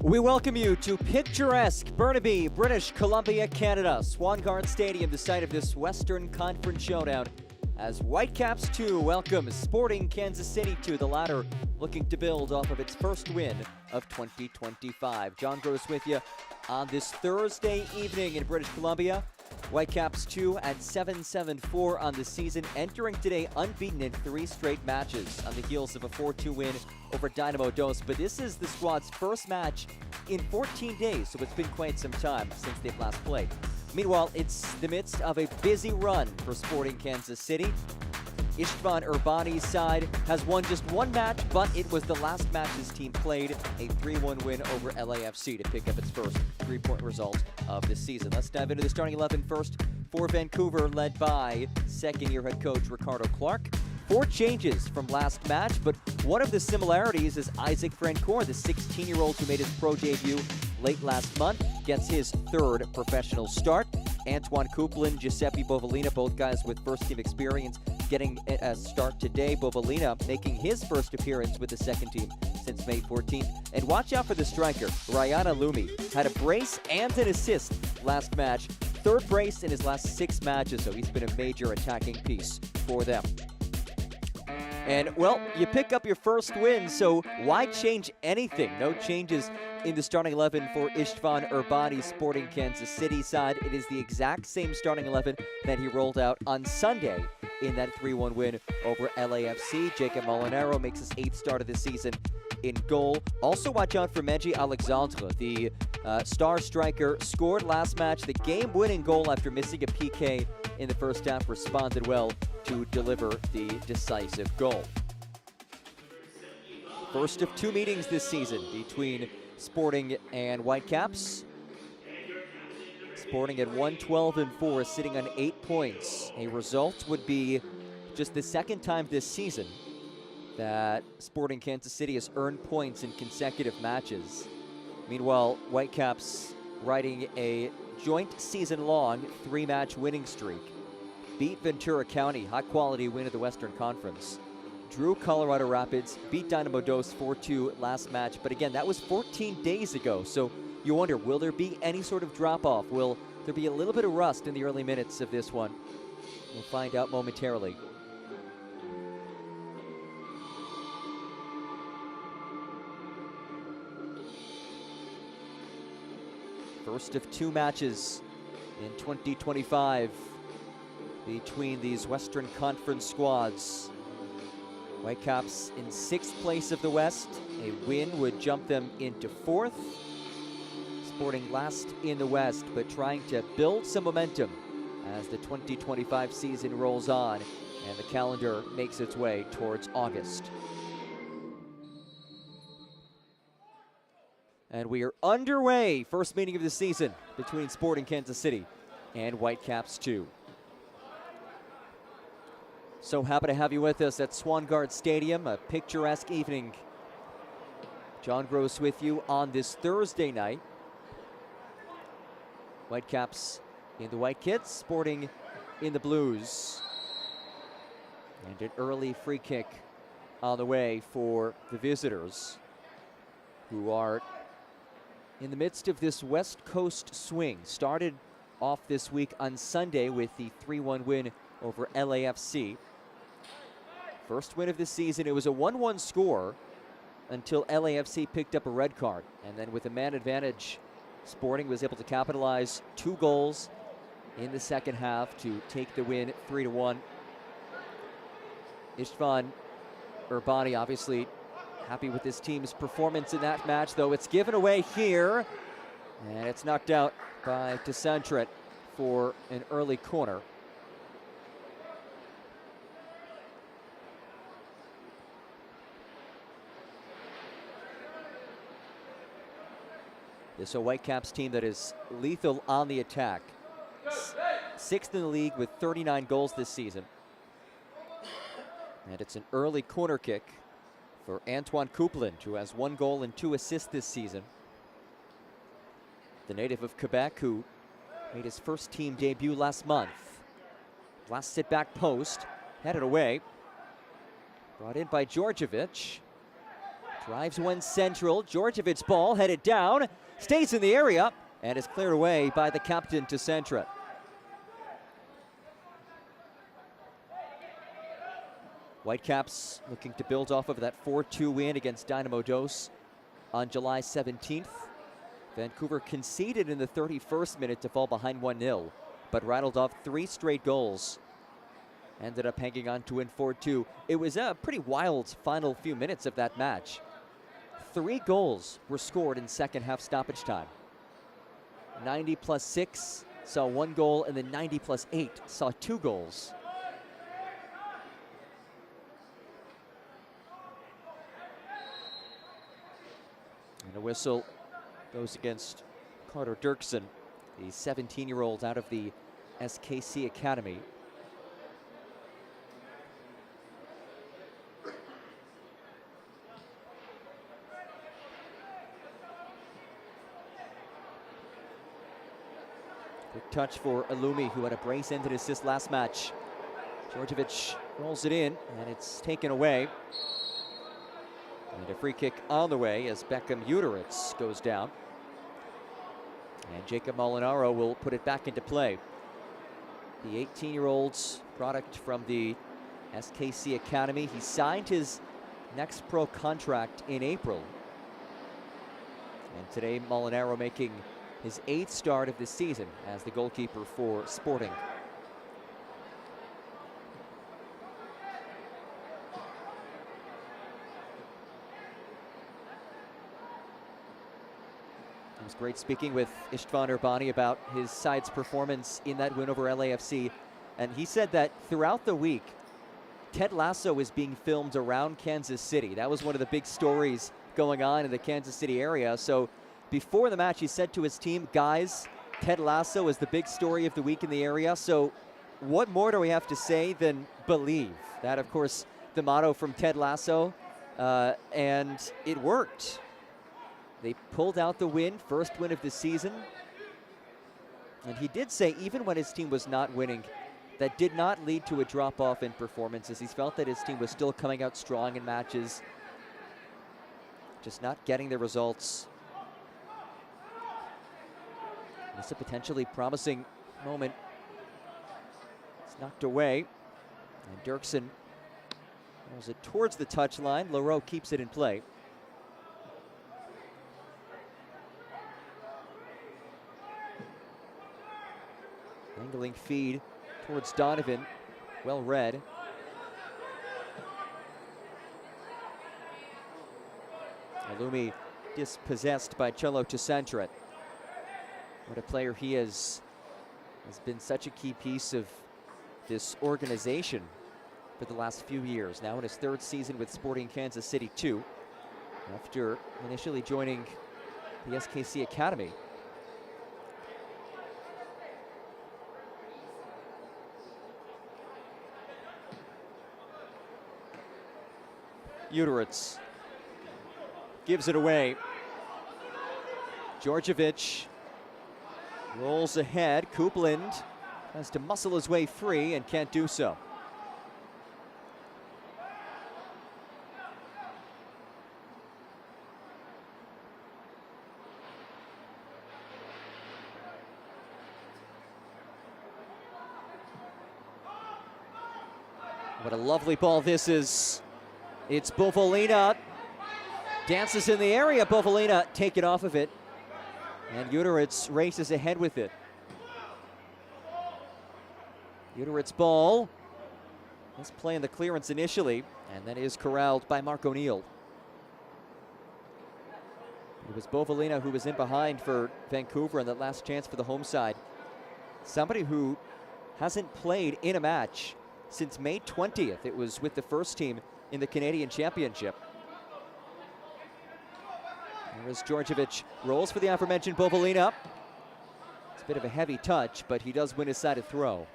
We welcome you to picturesque Burnaby, British Columbia, Canada. Swangard Stadium, the site of this Western Conference showdown, as Whitecaps 2 welcomes Sporting Kansas City 2, the latter looking to build off of its first win of 2025. John Gross with you on this Thursday evening in British Columbia. Whitecaps 2 at 7-7-4 on the season, entering today unbeaten in 3 straight matches on the heels of a 4-2 win over Dynamo Dos. But this is the squad's first match in 14 days, so it's been quite some time since they've last played. Meanwhile, it's the midst of a busy run for Sporting Kansas City. Istvan Urbani's side has won just one match, but it was the last match his team played, a 3-1 win over LAFC to pick up its first 3-point result of the season. Let's dive into the starting 11 first for Vancouver, led by second-year head coach Ricardo Clark. 4 changes from last match, but one of the similarities is Isaac Francoeur, the 16-year-old who made his pro debut late last month, gets his 3rd professional start. Antoine Coupland, Giuseppe Bovalina, both guys with first-team experience, getting a start today. Bovalina making his first appearance with the second team since May 14th. And watch out for the striker, Rayana Lumi. Had a brace and an assist last match. 3rd brace in his last 6 matches, so he's been a major attacking piece for them. And, well, you pick up your first win, so why change anything? No changes in the starting 11 for Istvan Urbani's Sporting Kansas City side. It is the exact same starting 11 that he rolled out on Sunday in that 3-1 win over LAFC. Jacob Molinaro makes his 8th start of the season in goal. Also watch out for Meji Alexandre, the star striker, scored last match the game-winning goal after missing a PK in the first half, responded well to deliver the decisive goal. First of 2 meetings this season between Sporting and Whitecaps. Sporting at 1-12-4, sitting on 8 points. A result would be just the 2nd time this season that Sporting Kansas City has earned points in consecutive matches. Meanwhile, Whitecaps riding a joint season-long 3-match winning streak. Beat Ventura County, high-quality win of the Western Conference. Drew Colorado Rapids, beat Dynamo Dos 4-2 last match. But again, that was 14 days ago. So you wonder, will there be any sort of drop-off? Will there be a little bit of rust in the early minutes of this one? We'll find out momentarily. First of 2 matches in 2025 between these Western Conference squads. Whitecaps in 6th place of the West. A win would jump them into 4th. Sporting last in the West, but trying to build some momentum as the 2025 season rolls on and the calendar makes its way towards August. And we are underway. First meeting of the season between Sporting Kansas City and Whitecaps 2. So happy to have you with us at Swangard Stadium, a picturesque evening. John Gross with you on this Thursday night. Whitecaps in the white kits, Sporting in the blues. And an early free kick on the way for the visitors, who are in the midst of this West Coast swing. Started off this week on Sunday with the 3-1 win over LAFC. First win of the season. It was a 1-1 score until LAFC picked up a red card. And then with a man advantage, Sporting was able to capitalize 2 goals in the second half to take the win 3-1. Istvan Urbani obviously happy with his team's performance in that match, though it's given away here. And it's knocked out by Descentret for an early corner. This is a Whitecaps team that is lethal on the attack. 6th in the league with 39 goals this season. And it's an early corner kick for Antoine Coupland, who has 1 goal and 2 assists this season. The native of Quebec, who made his first team debut last month. Last sit-back post, headed away. Brought in by Djordjevic. Drives one central. Djordjevic's ball headed down. Stays in the area and is cleared away by the captain to Centra. Whitecaps looking to build off of that 4-2 win against Dynamo Dos on July 17th. Vancouver conceded in the 31st minute to fall behind 1-0, but rattled off 3 straight goals. Ended up hanging on to win 4-2. It was a pretty wild final few minutes of that match. 3 goals were scored in second half stoppage time. 90+6 saw 1 goal, and then 90+8 saw 2 goals. And a whistle goes against Carter Dirksen, the 17-year-old out of the SKC Academy. Quick touch for Alumi, who had a brace-ended assist last match. Djordjevic rolls it in, and it's taken away. And a free kick on the way as Beckham Uteritz goes down. And Jacob Molinaro will put it back into play. The 18-year-old's product from the SKC Academy. He signed his next pro contract in April. And today, Molinaro making his 8th start of the season as the goalkeeper for Sporting. It was great speaking with Istvan Urbani about his side's performance in that win over LAFC. And he said that throughout the week, Ted Lasso is being filmed around Kansas City. That was one of the big stories going on in the Kansas City area. So before the match, he said to his team, guys, Ted Lasso is the big story of the week in the area. So what more do we have to say than believe? That, of course, the motto from Ted Lasso. And it worked. They pulled out the win, first win of the season. And he did say, even when his team was not winning, that did not lead to a drop-off in performances. He felt that his team was still coming out strong in matches, just not getting the results. It's a potentially promising moment. It's knocked away. And Dirksen rolls it towards the touchline. Leroux keeps it in play. Angling feed towards Donovan. Well read. Alumi dispossessed by Cholo Toussaint. What a player he is. Has been such a key piece of this organization for the last few years. Now in his 3rd season with Sporting Kansas City 2, after initially joining the SKC Academy. Uteritz gives it away. Djordjevic rolls ahead. Copeland has to muscle his way free and can't do so. What a lovely ball this is. It's Bovolina. Dances in the area. Bovolina taken off of it. And Uteritz races ahead with it. Uteritz ball. He's playing the clearance initially, and then is corralled by Mark O'Neill. It was Bovolina who was in behind for Vancouver on that last chance for the home side. Somebody who hasn't played in a match since May 20th. It was with the first team in the Canadian Championship. There's Djordjevic, rolls for the aforementioned Bovolina. It's a bit of a heavy touch, but he does win his side of throw.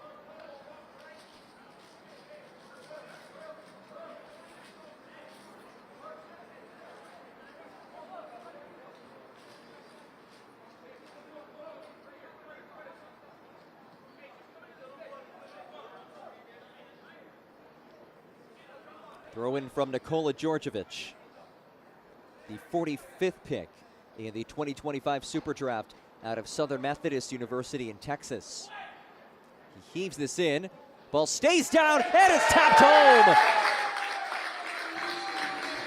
Throw in from Nikola Djordjevic. the 45th pick in the 2025 Super Draft out of Southern Methodist University in Texas. He heaves this in. Ball stays down, and it's tapped home!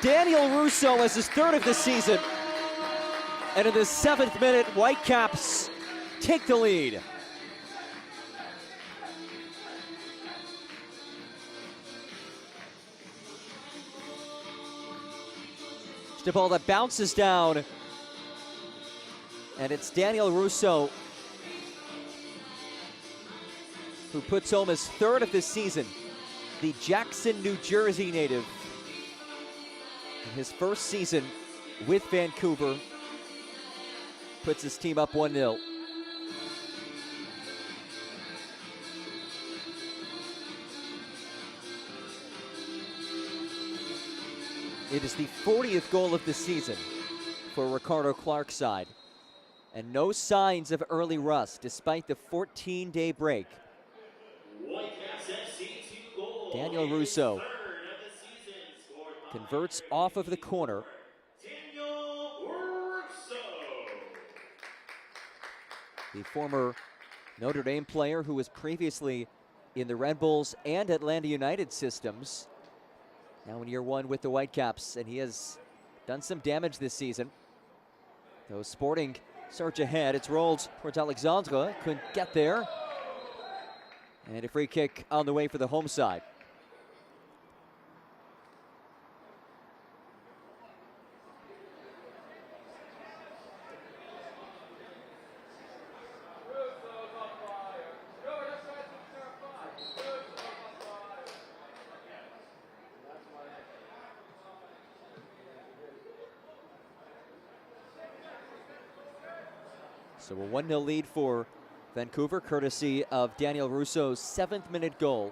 Daniel Russo has his third of the season. And in the 7th minute, Whitecaps take the lead. Just a ball that bounces down. And it's Daniel Russo who puts home his third of the season. The Jackson, New Jersey native. In his first season with Vancouver, puts his team up 1-0. It is the 40th goal of the season for Ricardo Clark's side. And no signs of early rust despite the 14-day break. Daniel Russo converts off of the corner. The former Notre Dame player who was previously in the Red Bulls and Atlanta United systems. Now in year one with the Whitecaps, and he has done some damage this season. Though Sporting surge ahead, it's rolled towards Alexandre, couldn't get there. And a free kick on the way for the home side. So a 1-0 lead for Vancouver, courtesy of Daniel Russo's 7th minute goal.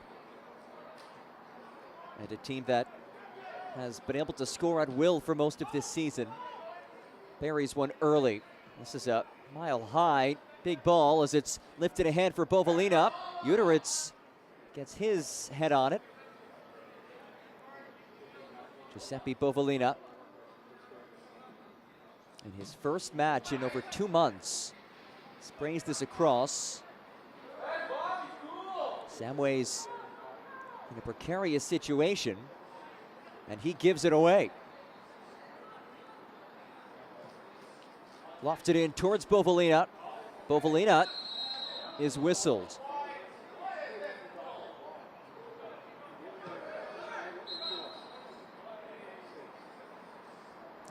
And a team that has been able to score at will for most of this season. Buries one early. This is a mile high, big ball as it's lifted ahead for Bovalina. Uteritz gets his head on it. Giuseppe Bovalina. In his first match in over 2 months. Sprays this across. Samway's in a precarious situation, and he gives it away. Lofted in towards Bovalina. Bovalina is whistled.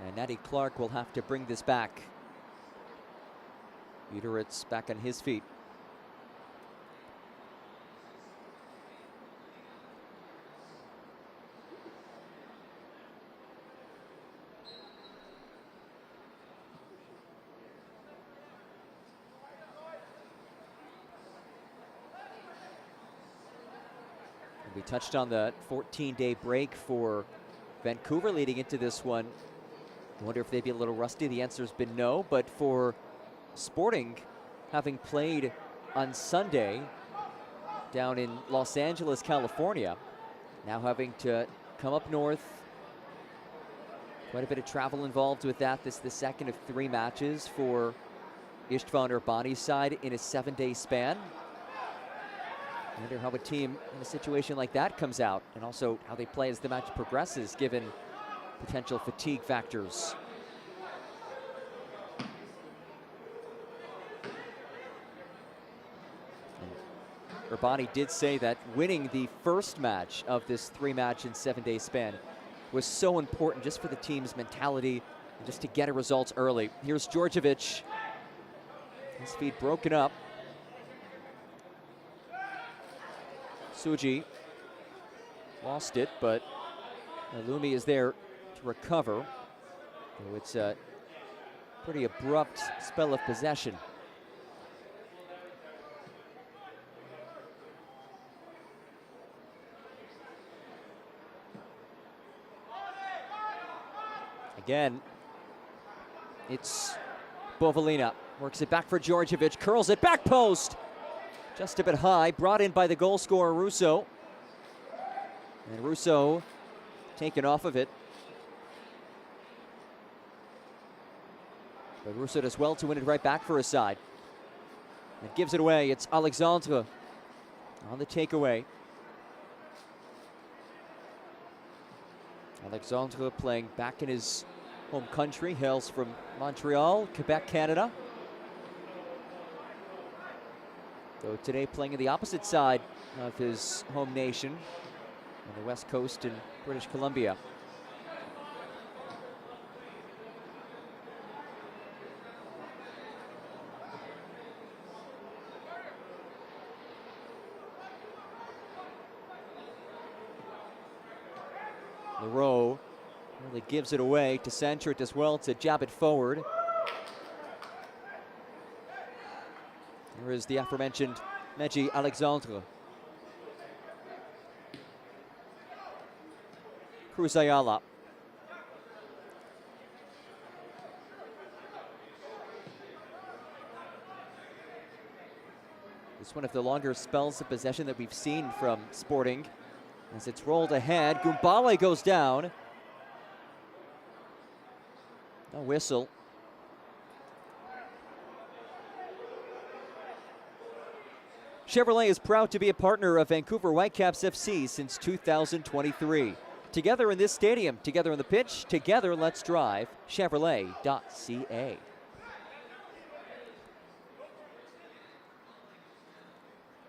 And Natty Clark will have to bring this back. Uteritz back on his feet. And we touched on the 14-day break for Vancouver leading into this one. I wonder if they'd be a little rusty. The answer's been no, but for Sporting, having played on Sunday down in Los Angeles, California, now having to come up north. Quite a bit of travel involved with that. This is the second of 3 matches for Istvan Urbani's side in a 7-day span. I wonder how a team in a situation like that comes out, and also how they play as the match progresses, given potential fatigue factors. Urbani did say that winning the first match of this 3-match and 7-day span was so important just for the team's mentality and just to get a result early. Here's Djordjevic. His feet broken up. Suji lost it, but Lumi is there to recover. So it's a pretty abrupt spell of possession. Again, it's Bovalina. Works it back for Djordjevic, curls it back post. Just a bit high, brought in by the goal scorer, Russo. And Russo taken off of it. But Russo does well to win it right back for his side. And gives it away. It's Alexandre on the takeaway. Alexandre playing back in his home country, hails from Montreal, Quebec, Canada. Though today playing on the opposite side of his home nation, on the west coast in British Columbia. Leroux really gives it away to Centric as well to jab it forward. Here is the aforementioned Meji Alexandre. Cruz Ayala. It's one of the longer spells of possession that we've seen from Sporting. As it's rolled ahead, Gumbale goes down. No whistle. Chevrolet is proud to be a partner of Vancouver Whitecaps FC since 2023. Together in this stadium, together on the pitch, together let's drive. Chevrolet.ca.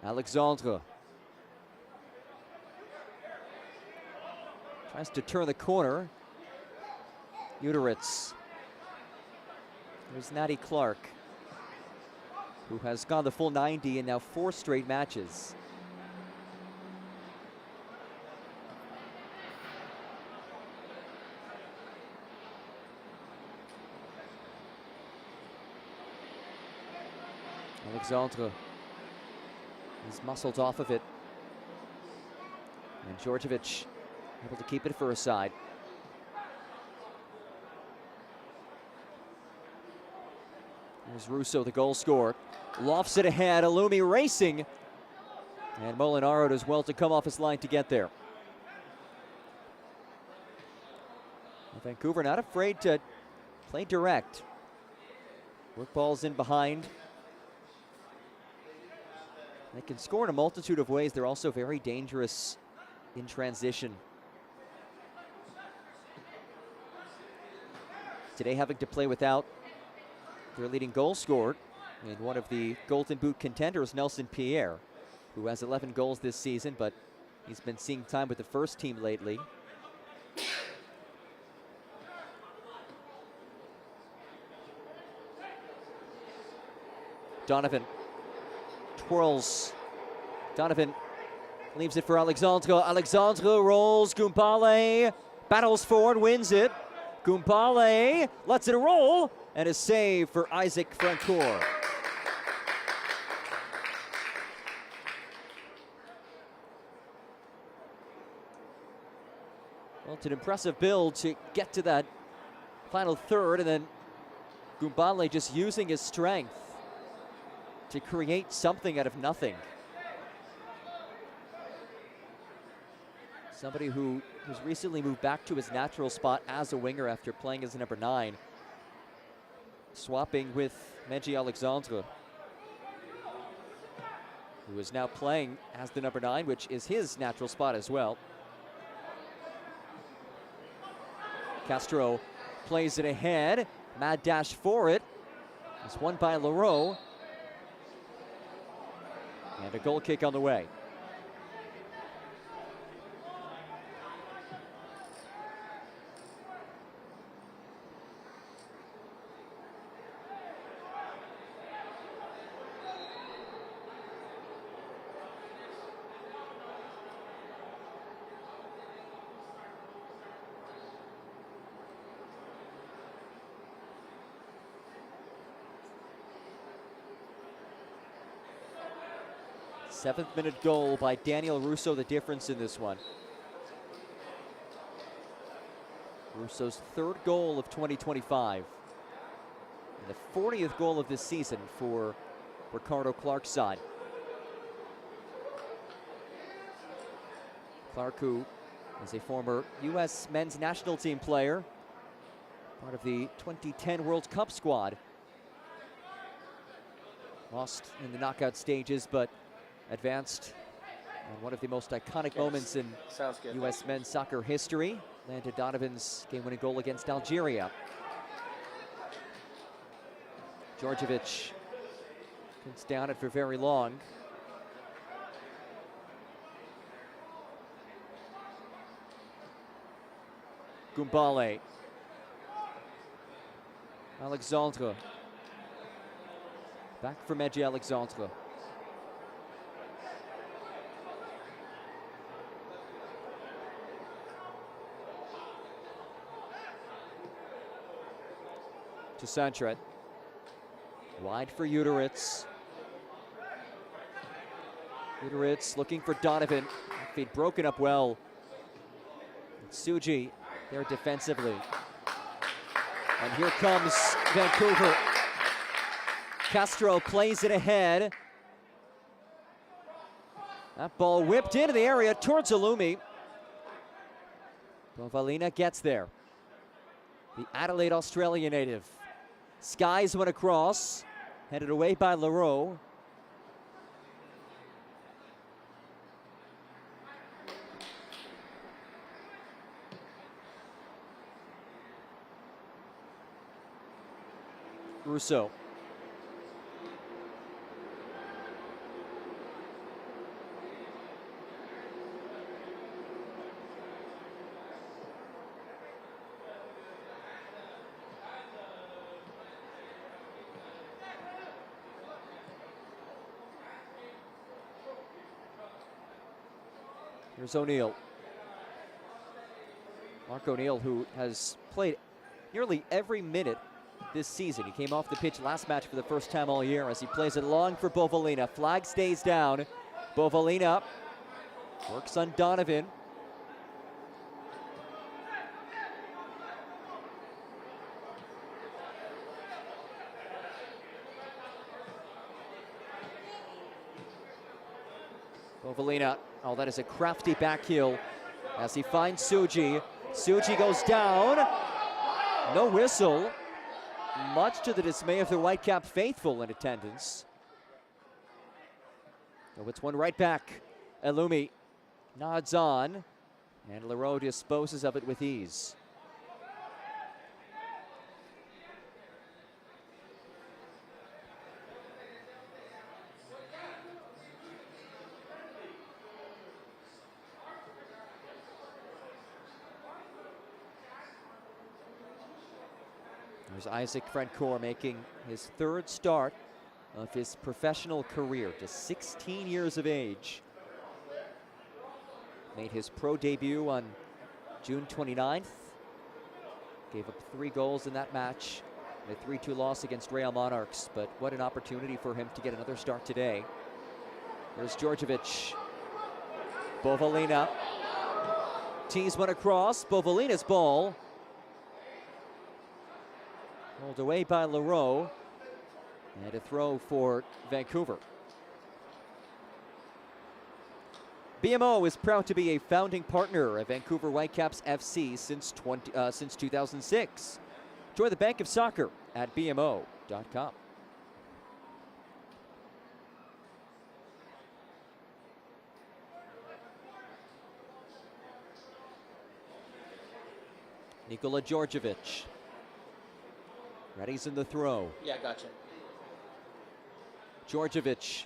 Alexandre tries to turn the corner. Uteritz. There's Natty Clark, who has gone the full 90 in now 4 straight matches. Alexandre is muscled off of it. And Djordjevic able to keep it for a side. There's Russo, the goal scorer. Lofts it ahead, Alumi racing. And Molinaro does well to come off his line to get there. Vancouver not afraid to play direct. Work balls in behind. They can score in a multitude of ways. They're also very dangerous in transition. Today having to play without their leading goal scorer and one of the Golden Boot contenders, Nelson Pierre, who has 11 goals this season, but he's been seeing time with the first team lately. Donovan twirls. Donovan leaves it for Alexandre. Alexandre rolls. Gumbale battles forward, wins it. Gumbale lets it roll, and a save for Isaac Francoeur. Well, it's an impressive build to get to that final third, and then Gumbale just using his strength to create something out of nothing. Somebody who has recently moved back to his natural spot as a winger after playing as a number 9. Swapping with Meji Alexandre, who is now playing as the number 9, which is his natural spot as well. Castro plays it ahead. Mad dash for it. It's won by Leroux. And a goal kick on the way. Seventh-minute goal by Daniel Russo, the difference in this one. Russo's 3rd goal of 2025. And the 40th goal of this season for Ricardo Clark's side. Clark, who is a former U.S. men's national team player, Part of the 2010 World Cup squad. Lost in the knockout stages, but advanced in one of the most iconic moments in U.S. men's soccer history. Landon Donovan's game-winning goal against Algeria. Djordjevic couldn't stay on it for very long. Goumbale. Alexandre. Back from Edgy Alexandre. To Santret. Wide for Uteritz. Uteritz looking for Donovan. Feet broken up well. Tsuji there defensively. And here comes Vancouver. Castro plays it ahead. That ball whipped into the area towards Alumi. Bovalina gets there. The Adelaide, Australia native. Skies went across, headed away by Leroux. Rousseau. Here's O'Neill. Mark O'Neill, who has played nearly every minute this season. He came off the pitch last match for the first time all year as he plays it long for Bovalina. Flag stays down. Bovalina works on Donovan. Bovalina, oh, that is a crafty back heel as he finds Tsuji. Tsuji goes down. No whistle. Much to the dismay of the Whitecap faithful in attendance. So it's one right back. Alumi nods on, and Leroux disposes of it with ease. There's Isaac Frencourt making his third start of his professional career, just 16 years of age. Made his pro debut on June 29th. Gave up 3 goals in that match. A 3-2 loss against Real Monarchs, but what an opportunity for him to get another start today. There's Djordjevic. Bovalina. Tees went across. Bovalina's ball. Rolled away by Leroux. And a throw for Vancouver. BMO is proud to be a founding partner of Vancouver Whitecaps FC since 2006. Join the Bank of Soccer at bmo.com. Nikola Djordjevic. Ready's in the throw. Yeah, gotcha. Djordjevic.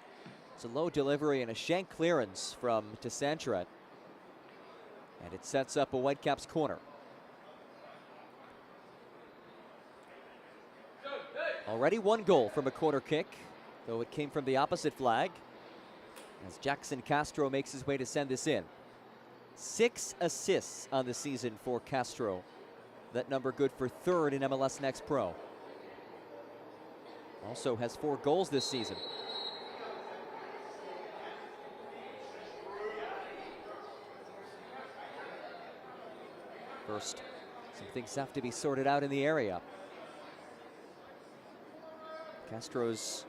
It's a low delivery and a shank clearance from Santret. And it sets up a Whitecaps corner. Already 1 goal from a corner kick, though it came from the opposite flag, as Jackson Castro makes his way to send this in. 6 assists on the season for Castro. That number good for 3rd in MLS NEXT Pro. Also has 4 goals this season. First, some things have to be sorted out in the area. Castro's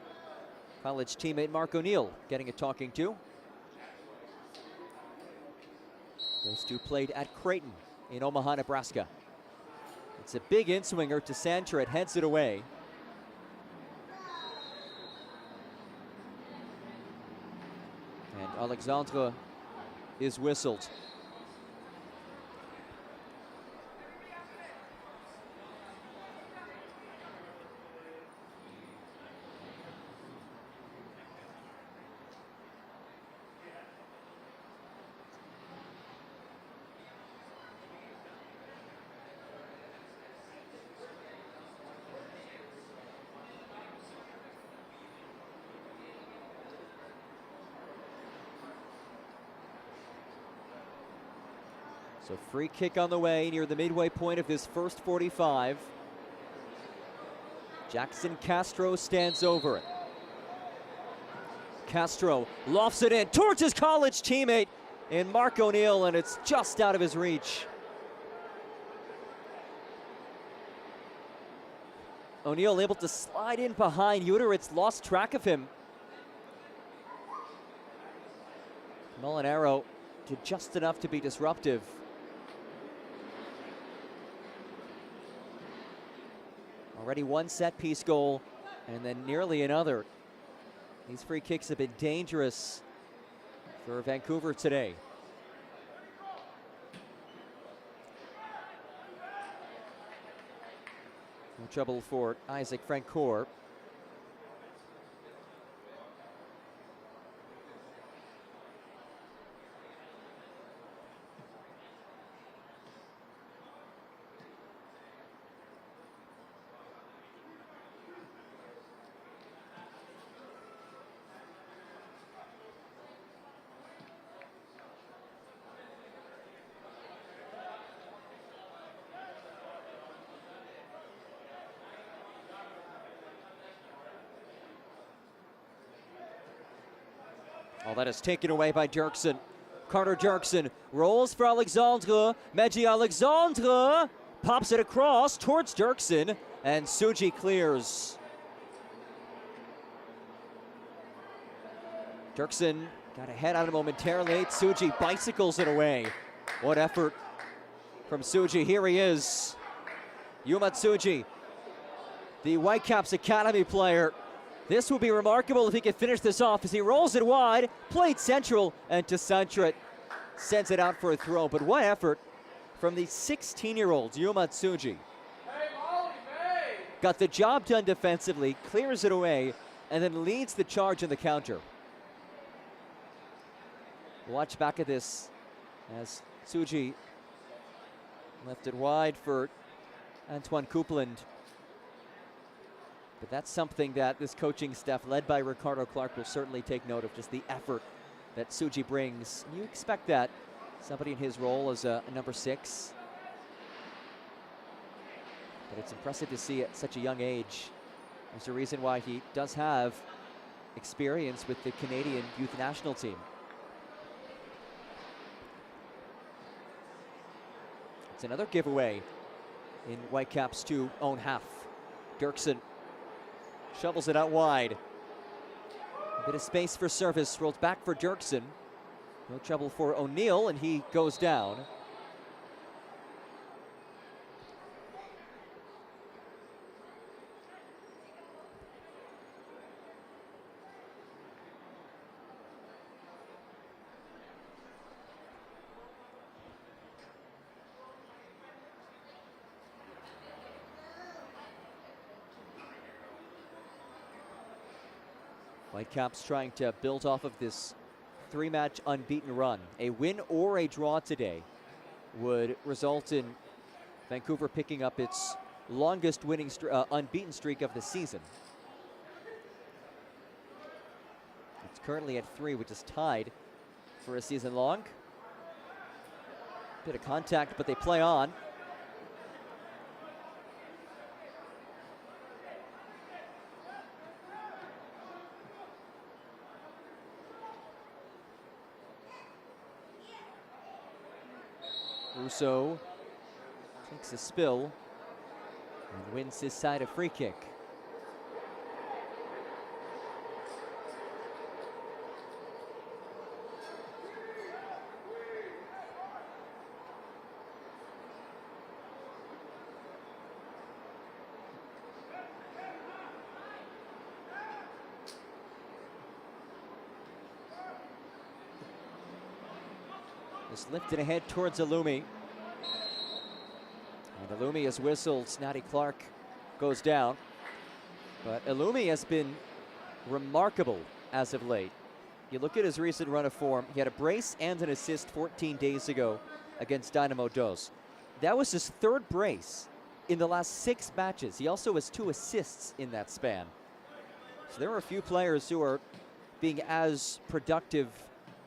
college teammate Mark O'Neill getting a talking to. Those two played at Creighton in Omaha, Nebraska. It's a big in-swinger to Santra. It heads it away. And Alexandre is whistled. So free kick on the way near the midway point of this first 45. Jackson Castro stands over it. Castro lofts it in towards his college teammate in Mark O'Neill, and it's just out of his reach. O'Neill able to slide in behind Uteritz, lost track of him. Molinaro did just enough to be disruptive. Already one set-piece goal, and then nearly another. These free kicks have been dangerous for Vancouver today. No trouble for Isaac Francoeur. Oh, that is taken away by Dirksen. Carter Dirksen rolls for Alexandre. Mehdi Alexandre pops it across towards Dirksen, and Tsuji clears. Dirksen got a head on it momentarily. Tsuji bicycles it away. What effort from Tsuji. Here he is. Yuma Tsuji, the Whitecaps Academy player. This will be remarkable if he can finish this off as he rolls it wide, played central, and Santra sends it out for a throw. But what effort from the 16-year-old Yuma Tsuji. Got the job done defensively, clears it away, and then leads the charge in the counter. Watch back at this as Tsuji left it wide for Antoine Coupland. But that's something that this coaching staff, led by Ricardo Clark, will certainly take note of, just the effort that Tsuji brings. You expect that, somebody in his role as a number 6. But it's impressive to see at such a young age. There's a reason why he does have experience with the Canadian youth national team. It's another giveaway in Whitecaps' to own half. Dirksen shovels it out wide. A bit of space for service, rolled back for Dirksen. No trouble for O'Neill, and he goes down. Whitecaps trying to build off of this 3-match unbeaten run. A win or a draw today would result in Vancouver picking up its longest winning unbeaten streak of the season. It's currently at 3, which is tied for a season long. Bit of contact, but they play on. Russo takes a spill and wins his side a free kick. Just lifted ahead towards Alumi. And Alumi has whistled. Natty Clark goes down. But Alumi has been remarkable as of late. You look at his recent run of form. He had a brace and an assist 14 days ago against Dynamo Dos. That was his third brace in the last 6 matches. He also has 2 assists in that span. So there are a few players who are being as productive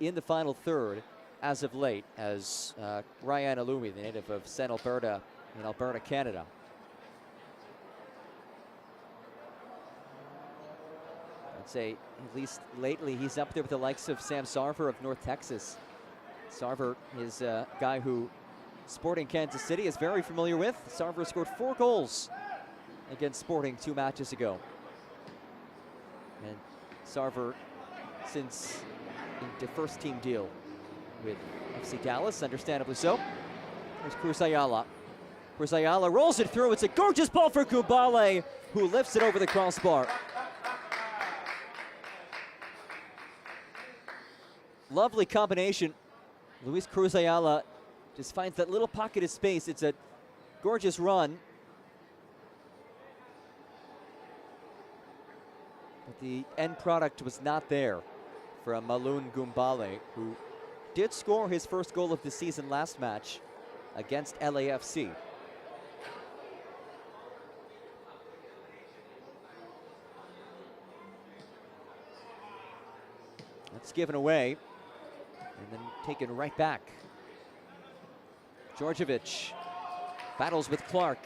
in the final third as of late as Ryan Alumi, the native of St. Alberta in Alberta, Canada. I'd say, at least lately, he's up there with the likes of Sam Sarver of North Texas. Sarver is a guy who Sporting Kansas City is very familiar with. Sarver scored 4 goals against Sporting 2 matches ago. And Sarver, since the first team deal with FC Dallas, understandably so. There's Cruz Ayala. Cruz Ayala rolls it through. It's a gorgeous ball for Gumbale, who lifts it over the crossbar. Lovely combination. Luis Cruz Ayala just finds that little pocket of space. It's a gorgeous run. But the end product was not there from Malun Gumbale, who did score his first goal of the season last match against LAFC. That's given away and then taken right back. Djordjevic battles with Clark.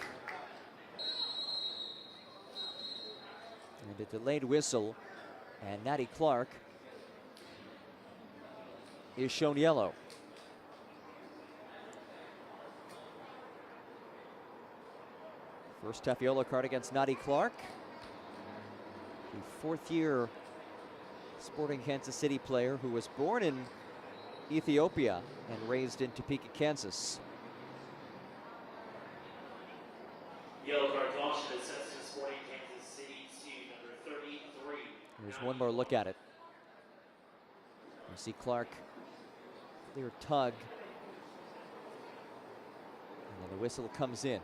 And a delayed whistle, and Natty Clark is shown yellow. First tough yellow card against Natty Clark. The 4th-year Sporting Kansas City player who was born in Ethiopia and raised in Topeka, Kansas. Yellow card caution is set to Sporting Kansas City, student number 33. Here's one more look at it. You see Clark, clear tug. And then the whistle comes in.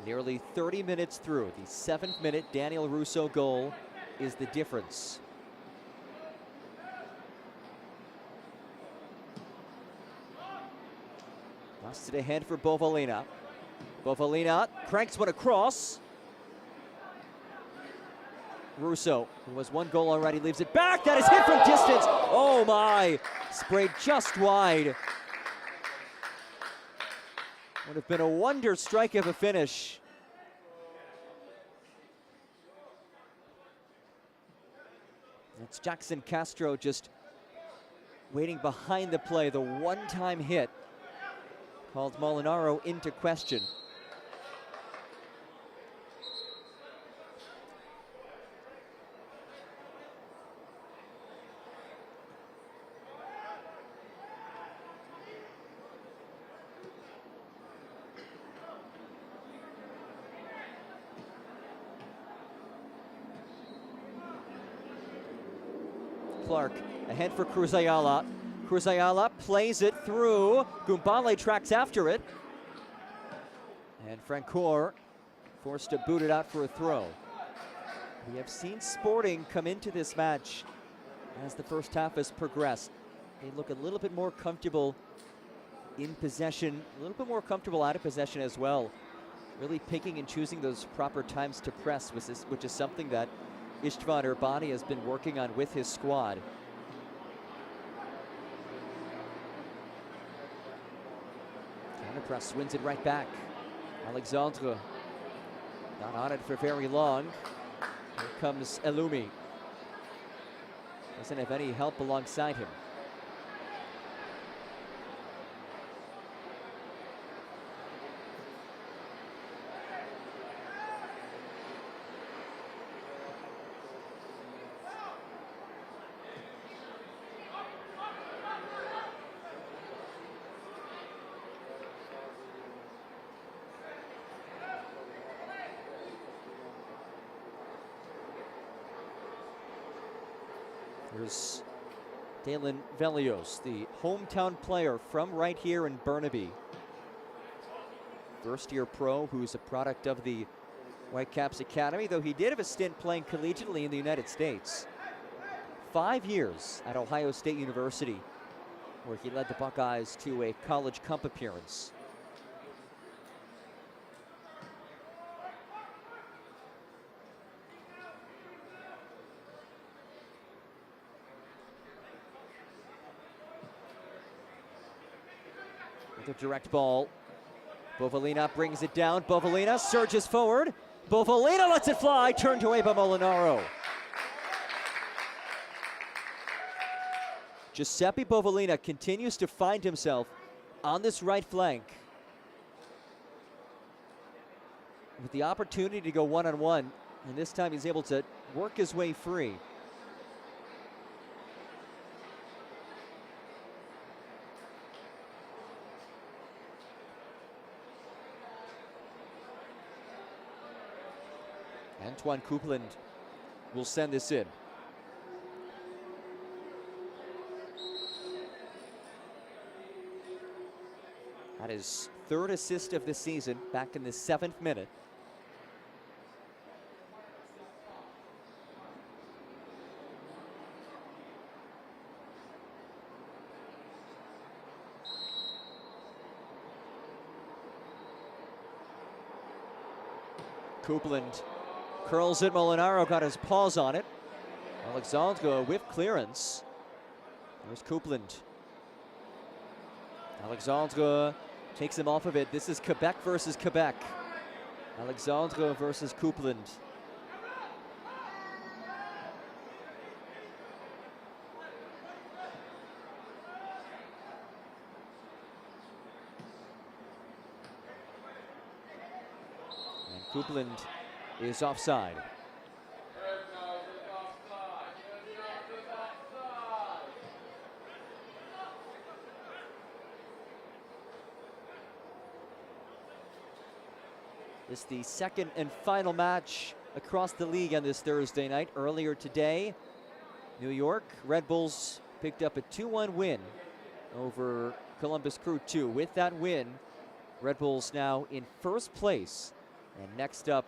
Nearly 30 minutes through. The 7th minute Daniel Russo goal is the difference. Lost it ahead for Bovalina. Bovalina cranks one across. Russo, who has 1 goal already, leaves it back. That is hit from distance. Oh my! Sprayed just wide. Would have been a wonder strike of a finish. It's Jackson Castro just waiting behind the play. The one-time hit called Molinaro into question. Clark ahead for Cruz Ayala. Cruz Ayala plays it through. Gumbale tracks after it. And Francoeur forced to boot it out for a throw. We have seen Sporting come into this match as the first half has progressed. They look a little bit more comfortable in possession, a little bit more comfortable out of possession as well. Really picking and choosing those proper times to press, which is something that Istvan Urbani has been working on with his squad. Counterpress wins it right back. Alexandre not on it for very long. Here comes Elumi. Doesn't have any help alongside him. Here's Dalen Velios, the hometown player from right here in Burnaby. First-year pro who's a product of the Whitecaps Academy, though he did have a stint playing collegiately in the United States. 5 years at Ohio State University, where he led the Buckeyes to a College Cup appearance. With a direct ball, Bovalina brings it down. Bovalina surges forward. Bovalina lets it fly, turned away by Molinaro. Giuseppe Bovalina continues to find himself on this right flank with the opportunity to go one-on-one, and this time he's able to work his way free. Antoine Coupland will send this in. That is third assist of the season, back in the 7th minute. Coupland curls it. Molinaro got his paws on it. Alexandre with clearance. There's Coupland. Alexandre takes him off of it. This is Quebec versus Quebec. Alexandre versus Coupland. And Coupland is offside. This is the second and final match across the league on this Thursday night. Earlier today, New York Red Bulls picked up a 2-1 win over Columbus Crew 2. With that win, Red Bulls now in first place. And next up,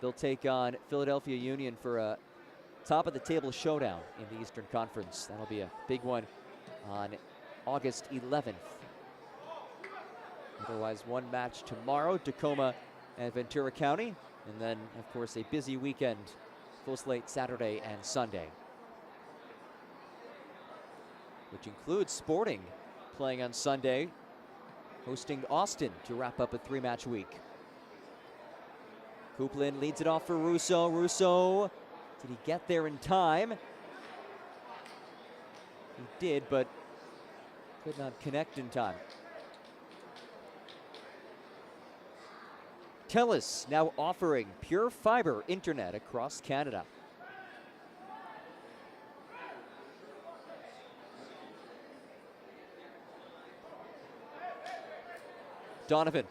they'll take on Philadelphia Union for a top-of-the-table showdown in the Eastern Conference. That'll be a big one on August 11th. Otherwise, one match tomorrow, Tacoma and Ventura County, and then, of course, a busy weekend, full slate Saturday and Sunday, which includes Sporting playing on Sunday, hosting Austin to wrap up a 3-match week. Coupland leads it off for Russo. Russo, did he get there in time? He did, but could not connect in time. TELUS now offering pure fiber internet across Canada. Donovan.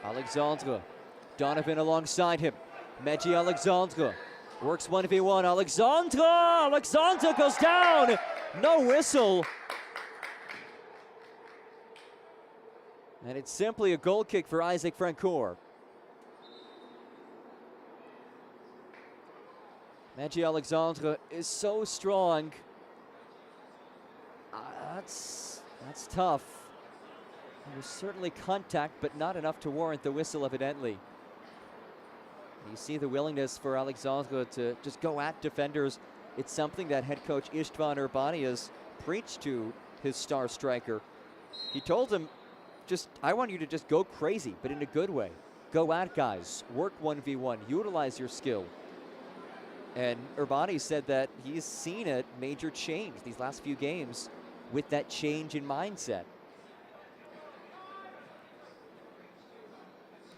Alexandre. Donovan alongside him. Meji Alexandre works 1v1. Alexandre! Alexandre goes down! No whistle. And it's simply a goal kick for Isaac Francoeur. Meji Alexandre is so strong. That's tough. There was certainly contact, but not enough to warrant the whistle, evidently. You see the willingness for Alexandre to just go at defenders. It's something that head coach Istvan Urbani has preached to his star striker. He told him, I want you to just go crazy, but in a good way. Go at guys, work 1v1, utilize your skill. And Urbani said that he's seen a major change these last few games with that change in mindset.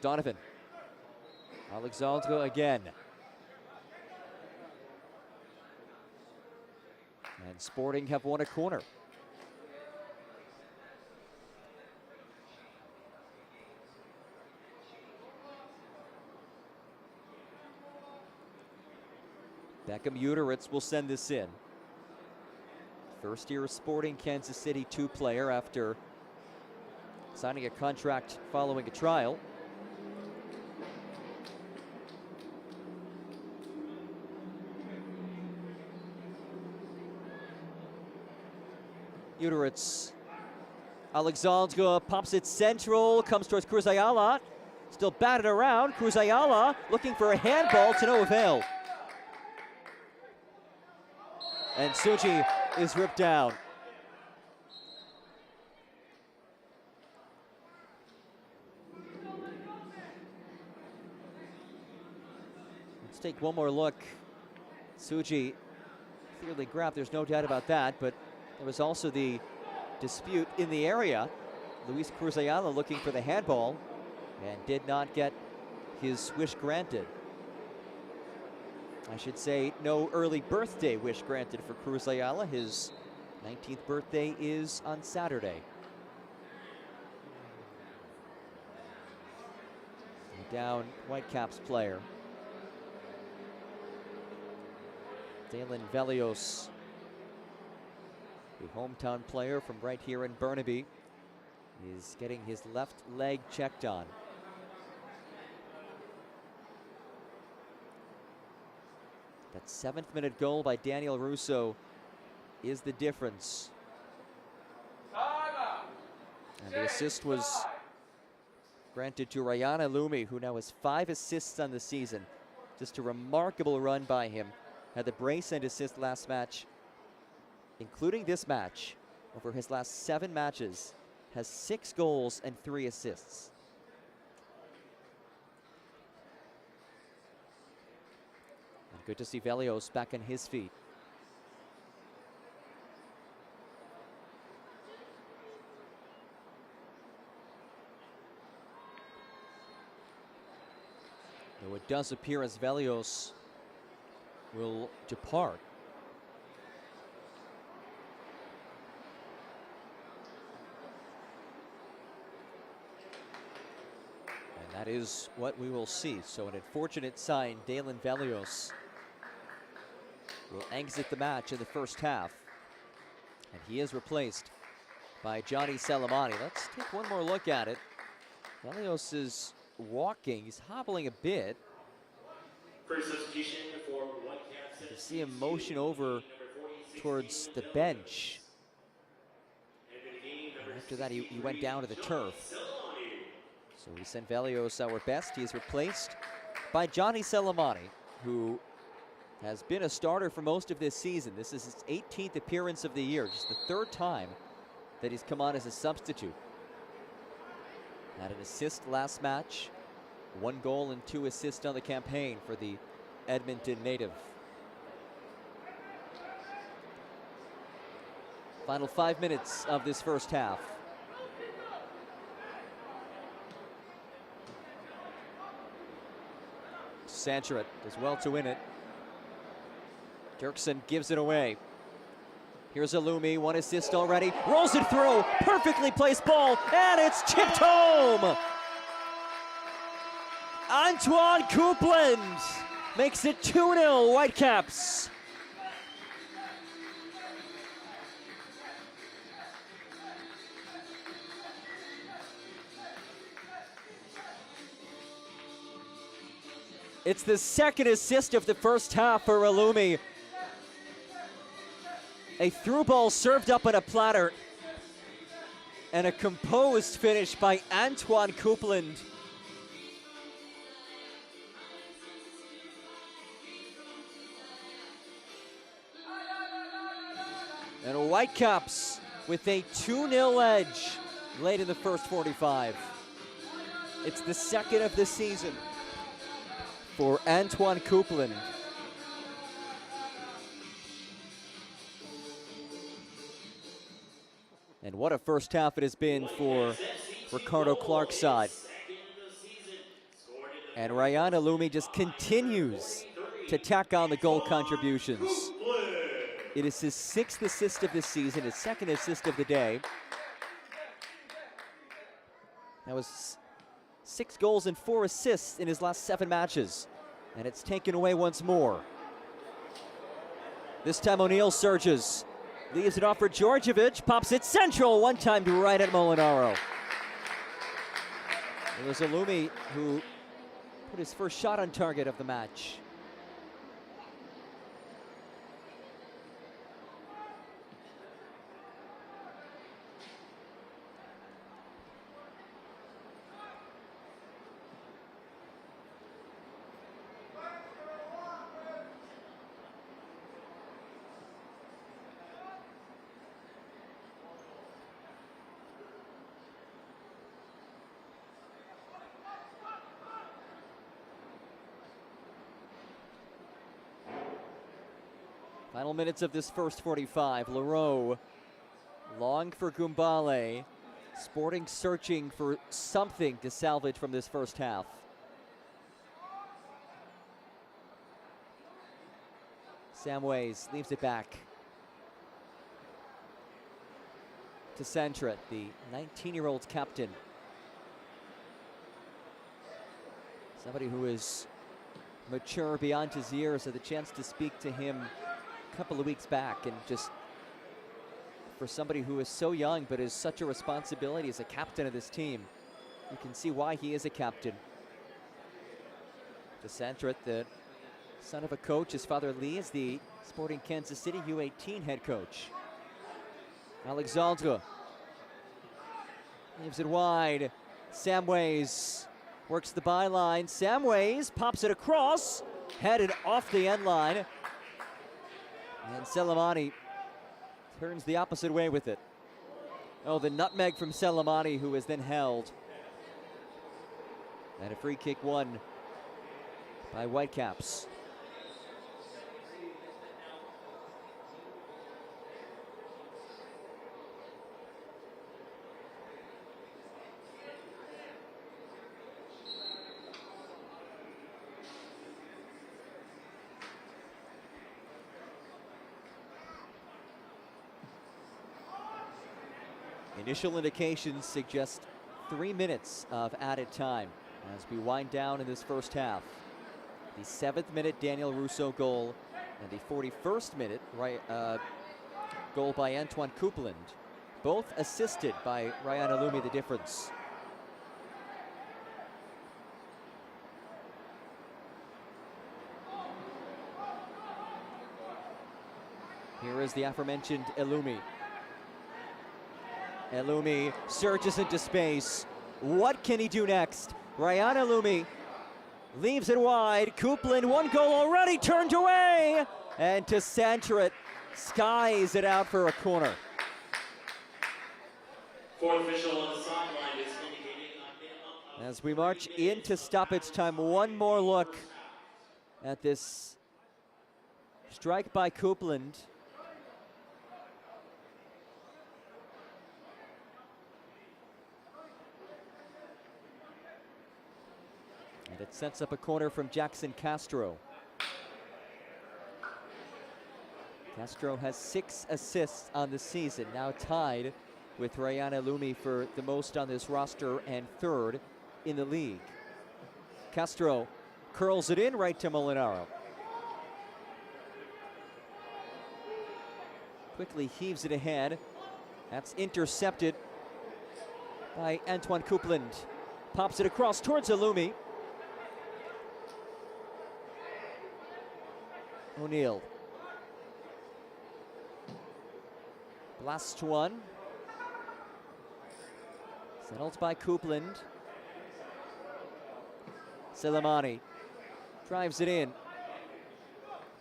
Donovan. Alexandre again. And Sporting have won a corner. Beckham Uteritz will send this in. First year Sporting Kansas City 2 player after signing a contract following a trial. Uteritz. Alexandre pops it central, comes towards Cruz Ayala. Still batted around. Cruz Ayala looking for a handball to no avail. And Suji is ripped down. Let's take one more look. Suji clearly grabbed, there's no doubt about that, but there was also the dispute in the area. Luis Cruz Ayala looking for the handball and did not get his wish granted. I should say no early birthday wish granted for Cruz Ayala. His 19th birthday is on Saturday. Down Whitecaps player. Dalen Velios, the hometown player from right here in Burnaby, is getting his left leg checked on. That 7th minute goal by Daniel Russo is the difference. And the assist was granted to Rayana Lumi, who now has 5 assists on the season. Just a remarkable run by him. Had the brace and assist last match, including this match. Over his last 7 matches, has 6 goals and 3 assists. And good to see Velios back on his feet. Though it does appear as Velios will depart. And that is what we will see. So an unfortunate sign, Dalen Velios will exit the match in the first half. And he is replaced by Johnny Salamani. Let's take one more look at it. Velios is walking, he's hobbling a bit. First substitution for Whitecaps. You see him motion over towards the bench. And after that, he went down to the turf. So we send Velios our best. He is replaced by Johnny Salamani, who has been a starter for most of this season. This is his 18th appearance of the year, just the 3rd time that he's come on as a substitute. Had an assist last match, 1 goal and 2 assists on the campaign for the Edmonton native. Final 5 minutes of this first half. Sancheret does well to win it. Dirksen gives it away. Here's Alumi, 1 assist already. Rolls it through, perfectly placed ball, and it's chipped home! Antoine Coupland makes it 2-0 Whitecaps. It's the 2nd assist of the first half for Alumi. A through ball served up on a platter. And a composed finish by Antoine Coupland. And Whitecaps with a 2-0 edge late in the first 45. It's the 2nd of the season for Antoine Coupland. And what a first half it has been for Ricardo Clark's side. And Rayana Lumi just continues to tack on the goal contributions. It is his 6th assist of this season, his 2nd assist of the day. That was 6 goals and 4 assists in his last 7 matches. And it's taken away once more. This time O'Neill surges. Leaves it off for Djordjevic. Pops it central. One time to right at Molinaro. It was Alumi who put his first shot on target of the match. Final minutes of this first 45. Leroux, long for Gumbale. Sporting searching for something to salvage from this first half. Samways leaves it back to Santret, the 19-year-old captain. Somebody who is mature beyond his years. Had the chance to speak to him a couple of weeks back, and just for somebody who is so young but is such a responsibility as a captain of this team, you can see why he is a captain. DeSantret, the son of a coach, his father Lee is the Sporting Kansas City U18 head coach. Alexandre leaves it wide. Samways works the byline. Samways pops it across, headed off the end line. And Selemani turns the opposite way with it. Oh, the nutmeg from Selemani, who is then held. And a free kick won by Whitecaps. Initial indications suggest 3 minutes of added time as we wind down in this first half. The 7th minute Daniel Rousseau goal and the 41st minute goal by Antoine Coupland, both assisted by Ryan Alumi, the difference. Here is the aforementioned Alumi. Alumi surges into space. What can he do next? Ryan Alumi leaves it wide. Coupland, one goal already turned away. And to Santret, skies it out for a corner. Fourth official on the sideline is indicating. As we march into stoppage time, one more look at this strike by Coupland. And it sets up a corner from Jackson Castro. Castro has 6 assists on the season, now tied with Ryan Alumi for the most on this roster and 3rd in the league. Castro curls it in right to Molinaro. Quickly heaves it ahead. That's intercepted by Antoine Coupland. Pops it across towards Alumi. O'Neill. Last one. Settled by Coupland. Selemani drives it in.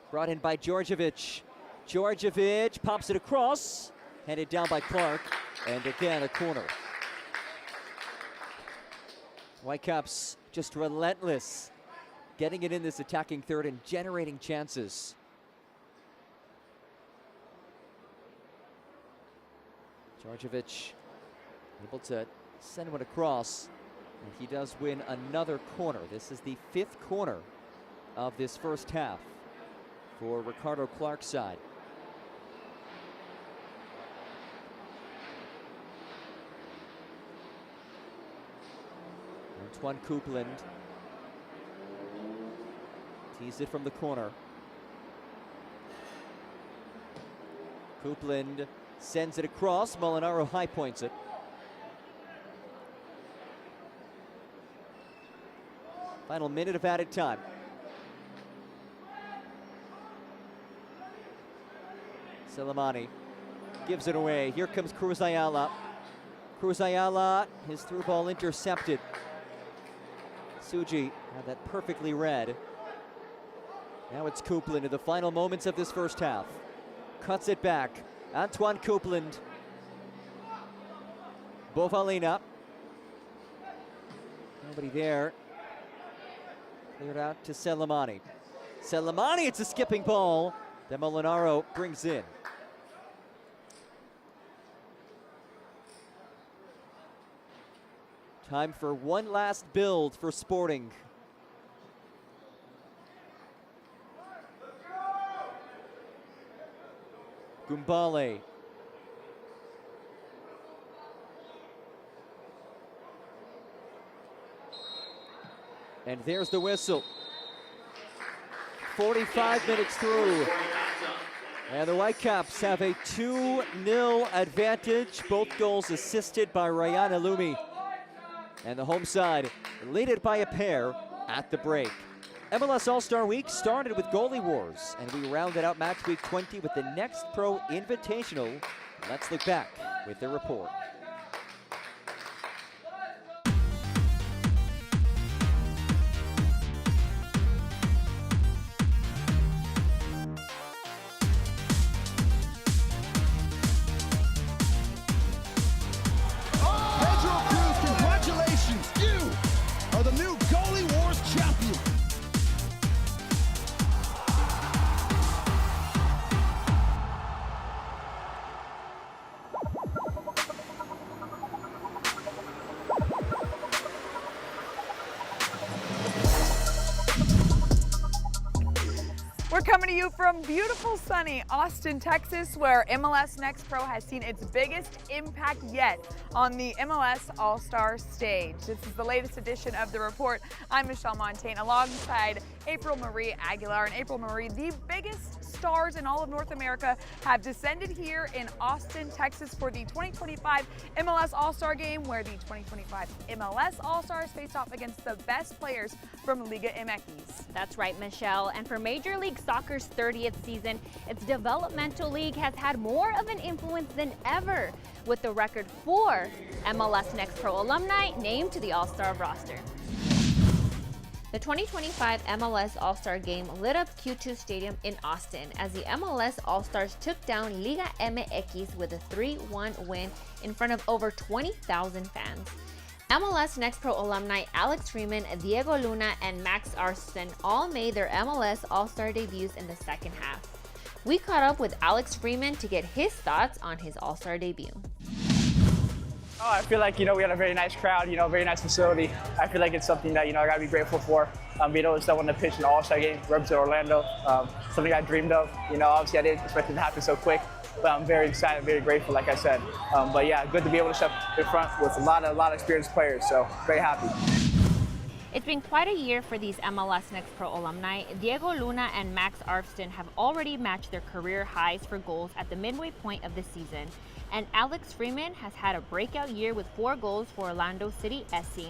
Brought in by Djordjevic. Djordjevic pops it across. Handed down by Clark. And again, a corner. Whitecaps just relentless, getting it in this attacking third and generating chances. Djordjevic able to send one across, and he does win another corner. This is the 5th corner of this first half for Ricardo Clark's side. Antoine Coupland tees it from the corner. Copeland sends it across. Molinaro high points it. Final minute of added time. Selemani gives it away. Here comes Cruz Ayala. Cruz Ayala, his through ball intercepted. Suji had that perfectly read. Now it's Copeland in the final moments of this first half. Cuts it back. Antoine Copeland. Bovalina. Nobody there. Cleared out to Selemani. Selemani, it's a skipping ball that Molinaro brings in. Time for one last build for Sporting. Gumbale. And there's the whistle. 45 minutes through. And the Whitecaps have a 2-0 advantage. Both goals assisted by Ryan Alumi. And the home side lead it by a pair at the break. MLS All-Star Week started with goalie wars, and we rounded out match week 20 with the Next Pro Invitational. Let's look back with the report. The new Goalie Wars champion. We're coming to you from beautiful sunny Austin, Texas, where MLS Next Pro has seen its biggest impact yet on the MLS All-Star stage. This is the latest edition of the report. I'm Michelle Montaigne alongside April Marie Aguilar. And April Marie, the biggest stars in all of North America have descended here in Austin, Texas for the 2025 MLS All-Star game, where the 2025 MLS All-Stars face off against the best players from Liga MX. That's right, Michelle. And for Major League Soccer's 30th season, its developmental league has had more of an influence than ever, with the record 4 MLS Next Pro alumni named to the All-Star roster. The 2025 MLS All-Star game lit up Q2 Stadium in Austin as the MLS All-Stars took down Liga MX with a 3-1 win in front of over 20,000 fans. MLS Next Pro alumni Alex Freeman, Diego Luna, and Max Arston all made their MLS All-Star debuts in the second half. We caught up with Alex Freeman to get his thoughts on his All-Star debut. Oh, I feel like, we had a very nice crowd, very nice facility. I feel like it's something that, I got to be grateful for. Being able to step on the pitch in the All-Star game, represent Orlando, something I dreamed of. Obviously I didn't expect it to happen so quick, but I'm very excited, very grateful, like I said. But yeah, good to be able to step in front with a lot of experienced players, so very happy. It's been quite a year for these MLS Next Pro alumni. Diego Luna and Max Arston have already matched their career highs for goals at the midway point of the season. And Alex Freeman has had a breakout year with 4 goals for Orlando City SC.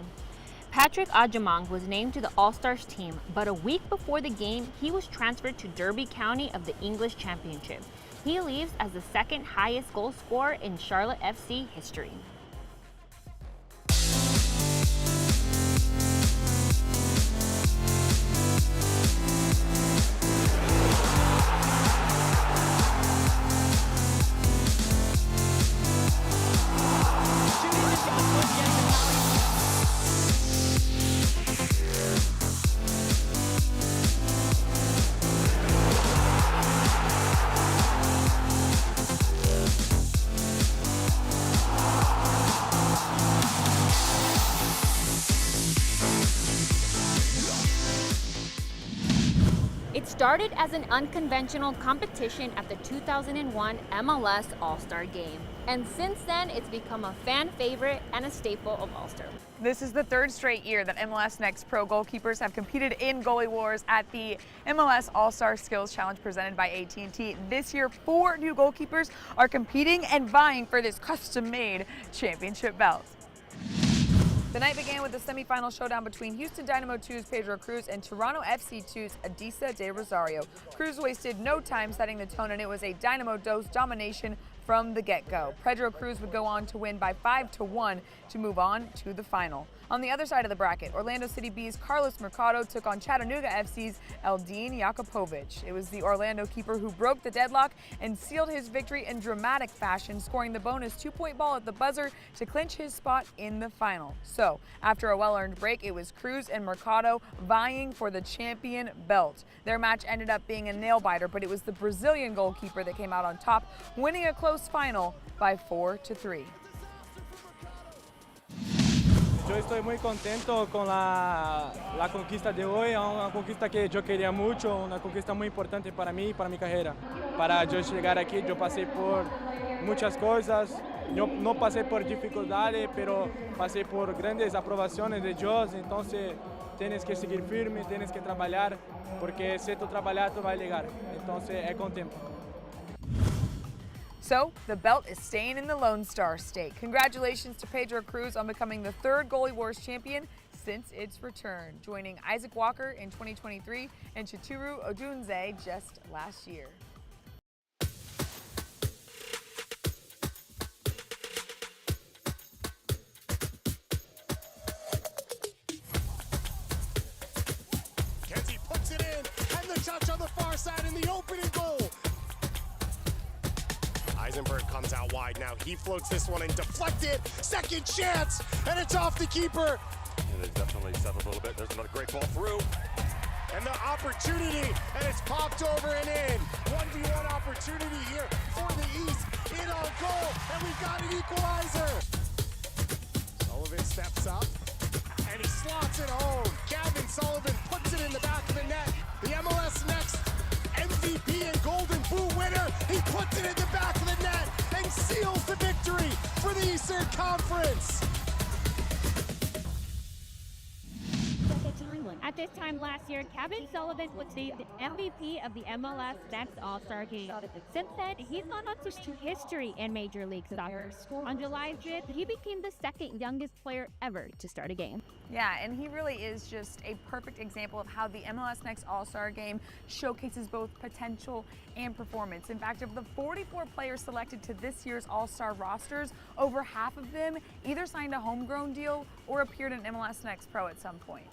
Patrick Ajamong was named to the All-Stars team, but a week before the game, he was transferred to Derby County of the English Championship. He leaves as the second highest goal scorer in Charlotte FC history. started as an unconventional competition at the 2001 MLS All-Star game. And since then, it's become a fan favorite and a staple of All-Star. This is the third straight year that MLS Next Pro goalkeepers have competed in goalie wars at the MLS All-Star Skills Challenge presented by AT&T. This year, 4 new goalkeepers are competing and vying for this custom-made championship belt. The night began with the semifinal showdown between Houston Dynamo 2's Pedro Cruz and Toronto FC 2's Adisa de Rosario. Cruz wasted no time setting the tone, and it was a Dynamo dose domination from the get-go. Pedro Cruz would go on to win by 5-1 to move on to the final. On the other side of the bracket, Orlando City B's Carlos Mercado took on Chattanooga FC's Eldin Jakupovic. It was the Orlando keeper who broke the deadlock and sealed his victory in dramatic fashion, scoring the bonus 2-point ball at the buzzer to clinch his spot in the final. So, after a well-earned break, it was Cruz and Mercado vying for the champion belt. Their match ended up being a nail-biter, but it was the Brazilian goalkeeper that came out on top, winning a close final by 4-3. Yo estoy muy contento con la conquista de hoy, una conquista que yo quería mucho, una conquista muy importante para mí y para mi carrera. Para yo llegar aquí, yo pasé por muchas cosas, yo no pasé por dificultades, pero pasé por grandes aprobaciones de Dios, entonces tienes que seguir firme, tienes que trabajar, porque si tú trabajas, tú vas a llegar. Entonces, es con tiempo. So, the belt is staying in the Lone Star State. Congratulations to Pedro Cruz on becoming the 3rd Goalie Wars champion since its return, joining Isaac Walker in 2023 and Chituru Odunze just last year. Kenzie puts it in, and the touch on the far side in the opening goal. Eisenberg comes out wide now. He floats this one and deflected. Second chance, and it's off the keeper. Yeah, they've definitely settled a little bit. There's another great ball through. And the opportunity, and it's popped over and in. 1v1 opportunity here for the East. In on goal, and we've got an equalizer. Sullivan steps up, and he slots it home. Gavin Sullivan puts it in the back of the net. The MLS Next MVP and Golden Boot winner. He puts it in the back of the net and seals the victory for the Eastern Conference. At this time last year, Gavin Sullivan was the MVP of the MLS Next All-Star game. Since then, he's gone on to history in Major League Soccer. On July 5th, he became the 2nd youngest player ever to start a game. Yeah, and he really is just a perfect example of how the MLS Next All-Star game showcases both potential and performance. In fact, of the 44 players selected to this year's All-Star rosters, over half of them either signed a homegrown deal or appeared in MLS Next Pro at some point.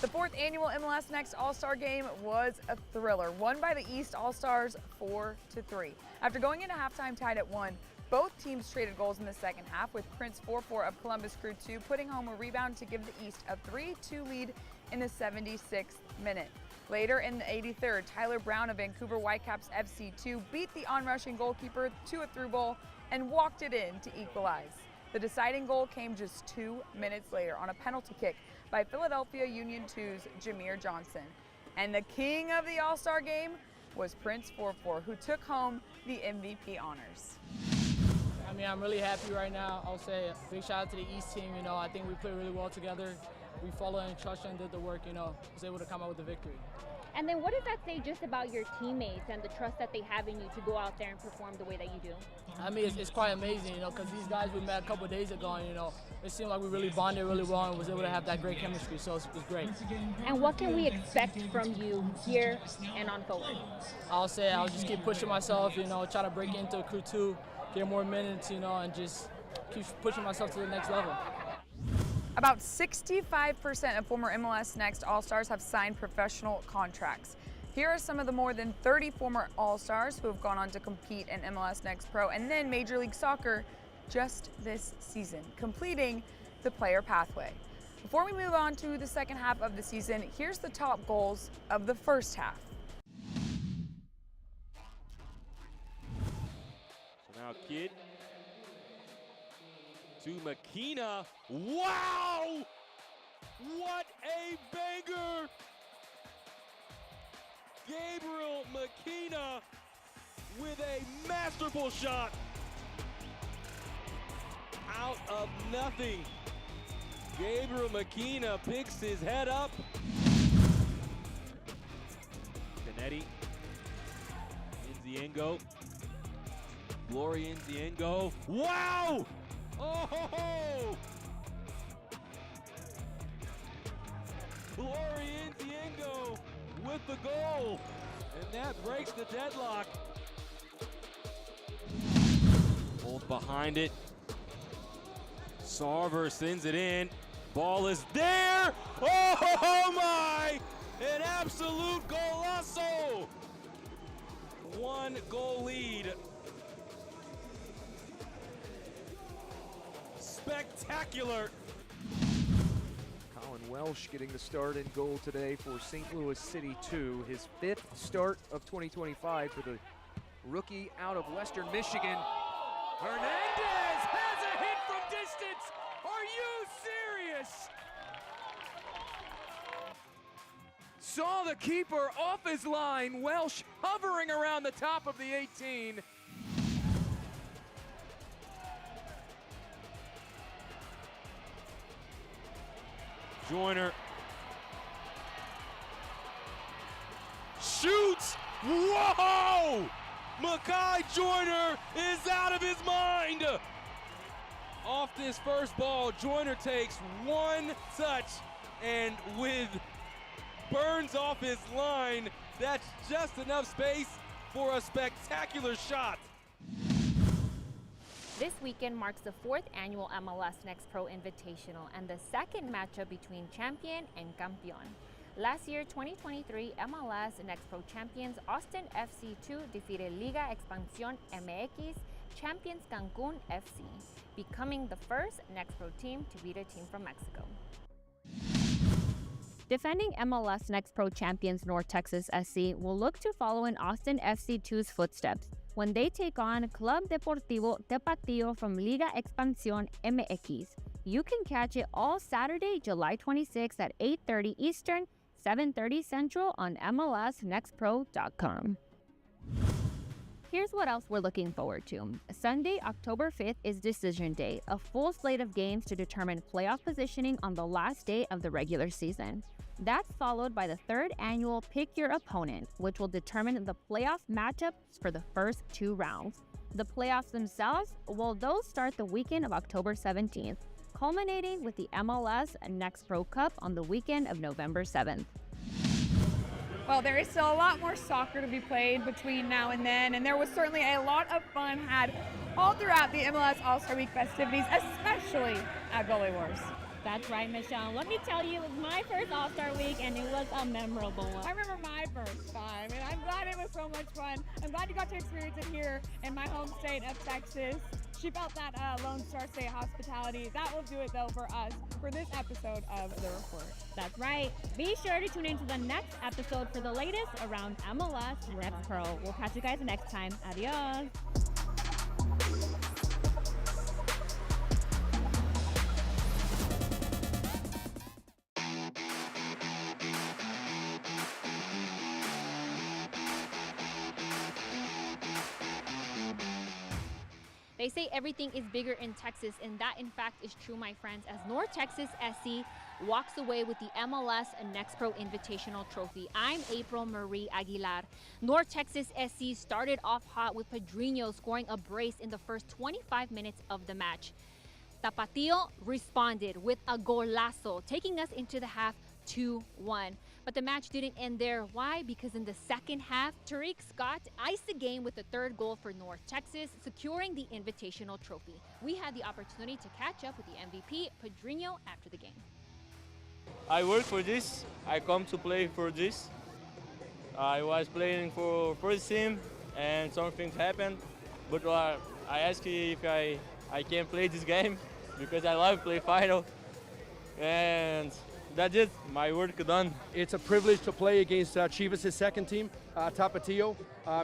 The 4th annual MLS Next All-Star game was a thriller, won by the East All-Stars 4-3. After going into halftime tied at 1, both teams traded goals in the second half, with Prince 4-4 of Columbus Crew 2 putting home a rebound to give the East a 3-2 lead in the 76th minute. Later in the 83rd, Tyler Brown of Vancouver Whitecaps FC 2 beat the onrushing goalkeeper to a through ball and walked it in to equalize. The deciding goal came just 2 minutes later on a penalty kick by Philadelphia Union 2's Jameer Johnson. And the king of the All-Star game was Prince 4-4, who took home the MVP honors. I mean, I'm really happy right now. I'll say a big shout out to the East team. You know, I think we played really well together. We followed and trusted and did the work, you know, was able to come out with the victory. And then what does that say just about your teammates and the trust that they have in you to go out there and perform the way that you do? I mean, it's quite amazing, you know, because these guys we met a couple of days ago, and, you know, it seemed like we really bonded really well and was able to have that great chemistry, so it was great. And what can we expect from you here and on forward? I'll say I'll just keep pushing myself, you know, try to break into Crew 2, get more minutes, you know, and just keep pushing myself to the next level. About 65% of former MLS Next All-Stars have signed professional contracts. Here are some of the more than 30 former All-Stars who have gone on to compete in MLS Next Pro and then Major League Soccer just this season, completing the player pathway. Before we move on to the second half of the season, here's the top goals of the first half. So now Kidd to Makina. Wow! What a banger! Gabriel McKenna with a masterful shot. Out of nothing, Gabriel McKenna picks his head up. Canetti, Nziengo, Glory Nziengo. Wow! Oh! Glory Nziengo with the goal, and that breaks the deadlock. Both behind it. Sarver sends it in. Ball is there. Oh my! An absolute golazo! 1 goal lead. Spectacular. Colin Welsh getting the start in goal today for St. Louis City 2. His 5th start of 2025 for the rookie out of Western Michigan. Hernandez has a hit from distance. Are you serious? Saw the keeper off his line. Welsh hovering around the top of the 18. Joyner shoots. Whoa! Makai Joyner is out of his mind. Off this first ball, Joyner takes 1 touch, and with Burns off his line, that's just enough space for a spectacular shot. This weekend marks the 4th annual MLS Next Pro Invitational and the 2nd matchup between champion and campeón. Last year, 2023 MLS Next Pro champions Austin FC2 defeated Liga Expansión MX champions Cancun FC, becoming the first Next Pro team to beat a team from Mexico. Defending MLS Next Pro champions North Texas SC will look to follow in Austin FC2's footsteps when they take on Club Deportivo Tapatío from Liga Expansión MX. You can catch it all Saturday, July 26th at 8:30 Eastern, 7:30 Central on MLSNextPro.com. Here's what else we're looking forward to. Sunday, October 5th is Decision Day, a full slate of games to determine playoff positioning on the last day of the regular season. That's followed by the 3rd annual Pick Your Opponent, which will determine the playoff matchups for the first 2 rounds. The playoffs themselves, well, those start the weekend of October 17th, culminating with the MLS Next Pro Cup on the weekend of November 7th. Well, there is still a lot more soccer to be played between now and then, and there was certainly a lot of fun had all throughout the MLS All-Star Week festivities, especially at Goalie Wars. That's right, Michelle. Let me tell you, it was my first All-Star Week, and it was a memorable one. I remember my first time, and I'm glad it was so much fun. I'm glad you got to experience it here in my home state of Texas. She felt that Lone Star State hospitality. That will do it, though, for us for this episode of The Report. That's right. Be sure to tune in to the next episode for the latest around MLS Next Pro. We'll catch you guys next time. Adios. They say everything is bigger in Texas, and that in fact is true, my friends, as North Texas SC walks away with the MLS Next Pro Invitational Trophy. I'm April Marie Aguilar. North Texas SC started off hot with Pedrinho scoring a brace in the first 25 minutes of the match. Tapatío responded with a golazo, taking us into the half 2-1. But the match didn't end there. Why? Because in the second half, Tariq Scott iced the game with the 3rd goal for North Texas, securing the Invitational Trophy. We had the opportunity to catch up with the MVP, Pedrinho, after the game. I work for this. I come to play for this. I was playing for first team and some things happened. But I asked if I can play this game because I love play final. And that's it. My work done. It's a privilege to play against Chivas' second team, Tapatio.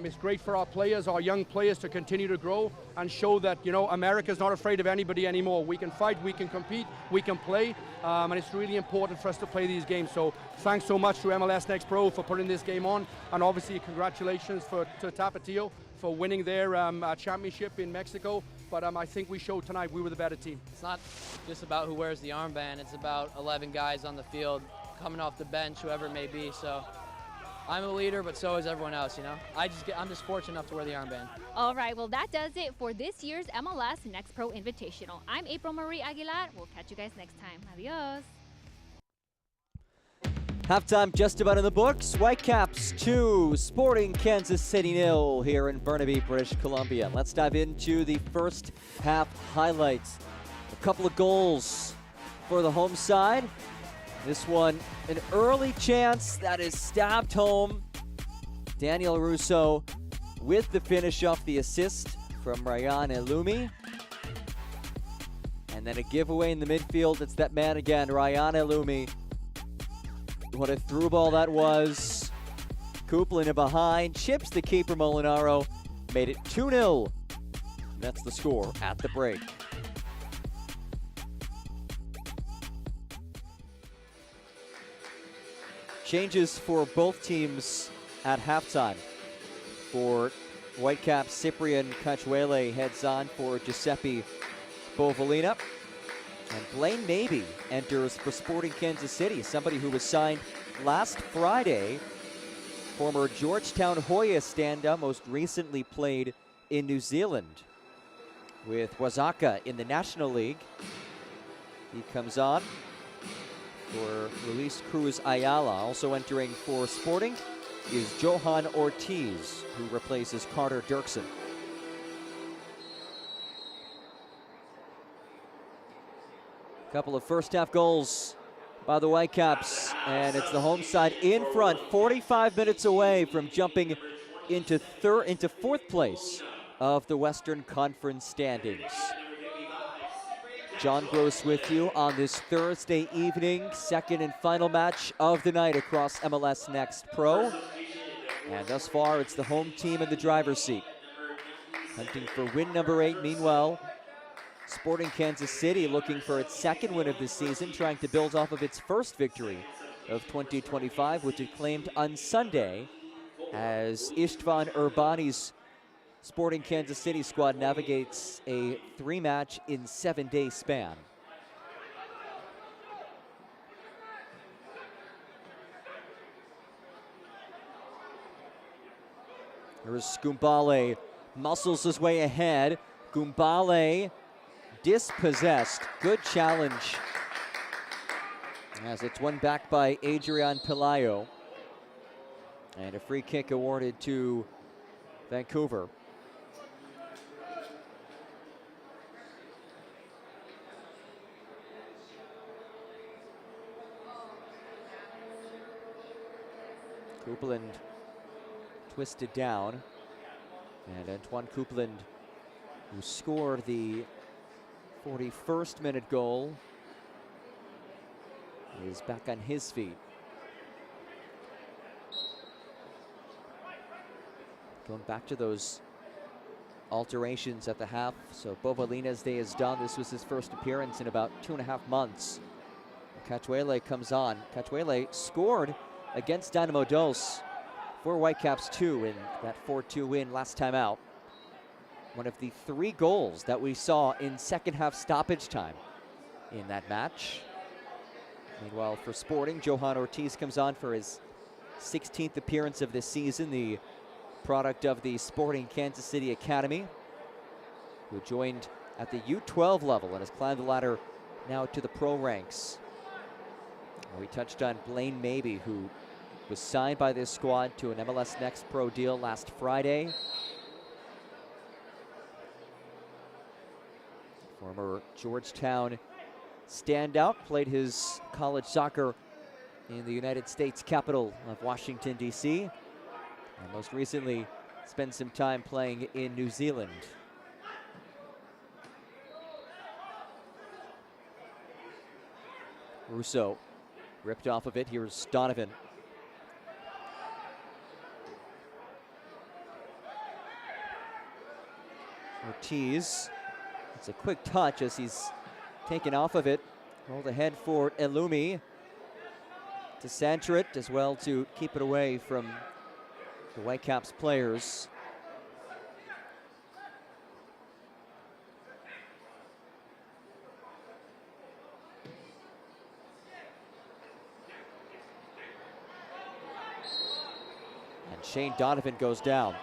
It's great for our players, our young players, to continue to grow and show that, you know, America's not afraid of anybody anymore. We can fight, we can compete, we can play, and it's really important for us to play these games. So thanks so much to MLS Next Pro for putting this game on, and obviously congratulations to Tapatio for winning their championship in Mexico. But I think we showed tonight we were the better team. It's not just about who wears the armband, it's about 11 guys on the field, coming off the bench, whoever it may be. So I'm a leader, but so is everyone else, you know? I'm just fortunate enough to wear the armband. All right, well, that does it for this year's MLS Next Pro Invitational. I'm April Marie Aguilar. We'll catch you guys next time. Adios. Halftime just about in the books. Whitecaps 2, Sporting Kansas City 0 here in Burnaby, British Columbia. Let's dive into the first half highlights. A couple of goals for the home side. This one, an early chance that is stabbed home. Daniel Russo with the finish off the assist from Ryan Elumi. And then a giveaway in the midfield. It's that man again, Ryan Elumi. What a through ball that was. Coupland in behind, chips the keeper Molinaro, made it 2-0. That's the score at the break. Changes for both teams at halftime. For Whitecaps, Cyprian Cachuele heads on for Giuseppe Bovalina. And Blaine Mabey enters for Sporting Kansas City, somebody who was signed last Friday. Former Georgetown Hoya stand-up, most recently played in New Zealand with Wazaka in the National League. He comes on for Luis Cruz Ayala. Also entering for Sporting is Johan Ortiz, who replaces Carter Dirksen. Couple of first half goals by the Whitecaps, and it's the home side in front, 45 minutes away from jumping into fourth place of the Western Conference standings. John Gross with you on this Thursday evening, second and final match of the night across MLS Next Pro. And thus far, it's the home team in the driver's seat, hunting for win number 8. Meanwhile, Sporting Kansas City looking for its second win of the season, trying to build off of its first victory of 2025, which it claimed on Sunday as Istvan Urbani's Sporting Kansas City squad navigates a 3-match in 7-day span. Here's Gumbale, muscles his way ahead. Gumbale dispossessed. Good challenge as it's won back by Adrian Pelayo. And a free kick awarded to Vancouver. Coupland twisted down. And Antoine Coupland, who scored the 41st minute goal, is back on his feet. Going back to those alterations at the half. So Bovalina's day is done. This was his first appearance in about 2.5 months. Cachuele comes on. Cachuele scored against Dynamo Dos for Whitecaps 2 in that 4-2 win last time out. One of the 3 goals that we saw in second half stoppage time in that match. Meanwhile, for Sporting, Johan Ortiz comes on for his 16th appearance of this season, the product of the Sporting Kansas City Academy, who joined at the U12 level and has climbed the ladder now to the pro ranks. We touched on Blaine Mabey, who was signed by this squad to an MLS Next Pro deal last Friday. Former Georgetown standout, played his college soccer in the United States capital of Washington, D.C. And most recently spent some time playing in New Zealand. Russo Ripped off of it. Here's Donovan. Ortiz. It's a quick touch as he's taken off of it. Rolled ahead for Elumi. To center it as well to keep it away from the Whitecaps players. And Shane Donovan goes down.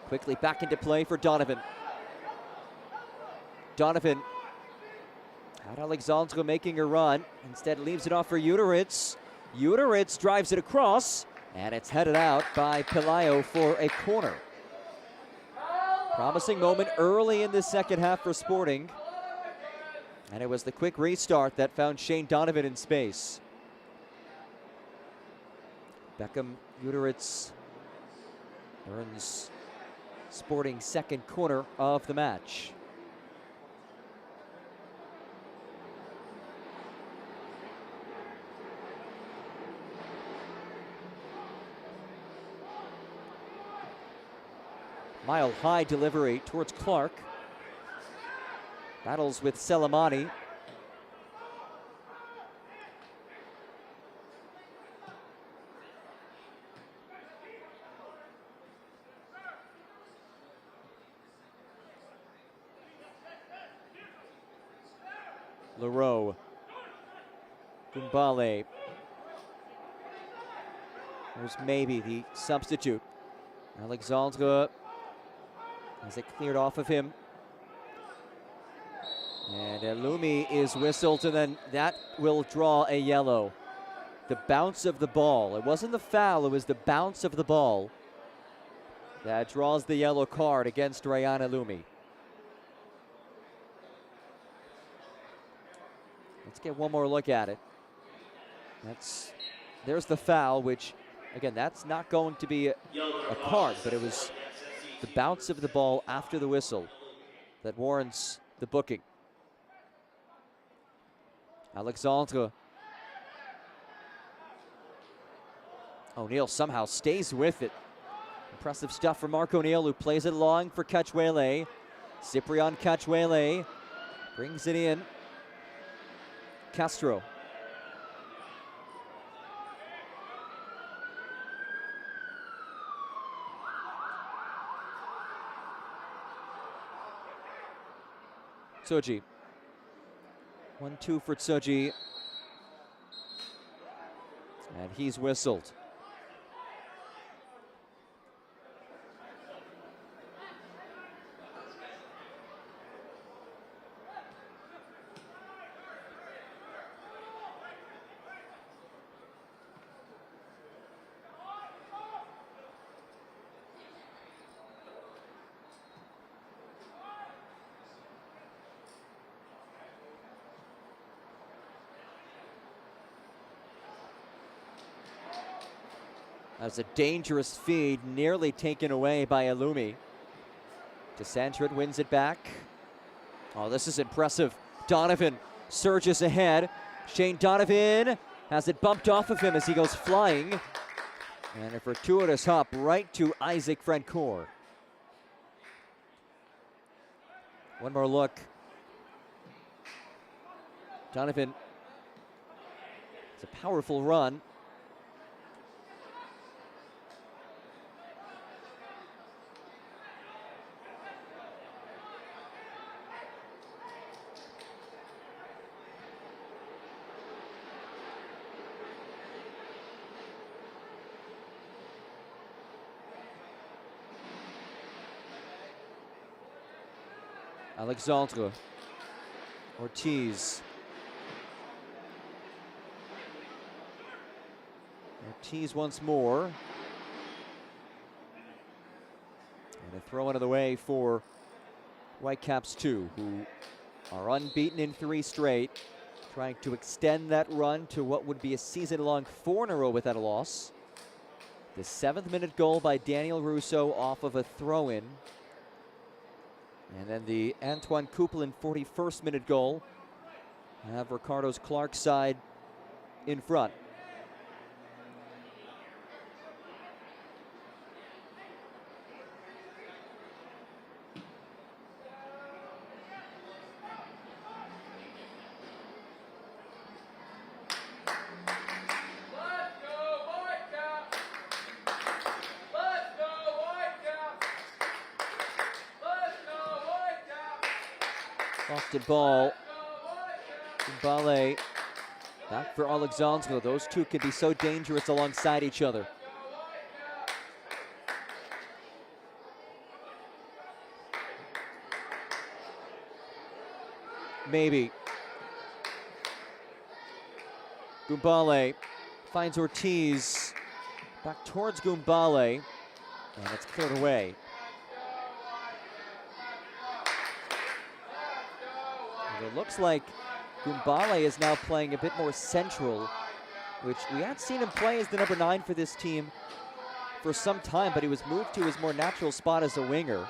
Quickly back into play for Donovan. Donovan had Alexandre making a run. Instead leaves it off for Uteritz. Uteritz drives it across, and it's headed out by Pelayo for a corner. Promising moment early in the second half for Sporting. And it was the quick restart that found Shane Donovan in space. Beckham Uteritz earns Sporting's second corner of the match. Mile high delivery towards Clark. Battles with Selemani. Leroux. Gumbale. There's maybe the substitute. Alexandre has it cleared off of him. And Elumi is whistled, and then that will draw a yellow. The bounce of the ball. It wasn't the foul, it was the bounce of the ball that draws the yellow card against Ryan Elumi. Let's get one more look at it. There's the foul, which, again, that's not going to be a card, but it was the bounce of the ball after the whistle that warrants the booking. Alexandre. O'Neal somehow stays with it. Impressive stuff from Mark O'Neal, who plays it along for Cachuele. Cyprian Cachuele brings it in. Castro. Tsoji. 1-2 for Tsoji. And he's whistled. That's a dangerous feed, nearly taken away by Elumi. DeSandrid wins it back. Oh, this is impressive. Donovan surges ahead. Shane Donovan has it bumped off of him as he goes flying. And a fortuitous hop right to Isaac Francoeur. One more look. Donovan, it's a powerful run. Alexandre. Ortiz. Ortiz once more. And a throw into the way for Whitecaps 2, who are unbeaten in 3 straight, trying to extend that run to what would be a season-long 4 in a row without a loss. The 7th minute goal by Daniel Russo off of a throw-in. And then the Antoine Coupelin 41st minute goal Have Ricardo's Clark side in front. Lofted ball. Mbale back for Alexandre. Those two can be so dangerous alongside each other. Maybe. Gumbale finds Ortiz back towards Gumbale, and it's cleared away. And it looks like Gumbale is now playing a bit more central, which we had seen him play as the number 9 for this team for some time, but he was moved to his more natural spot as a winger.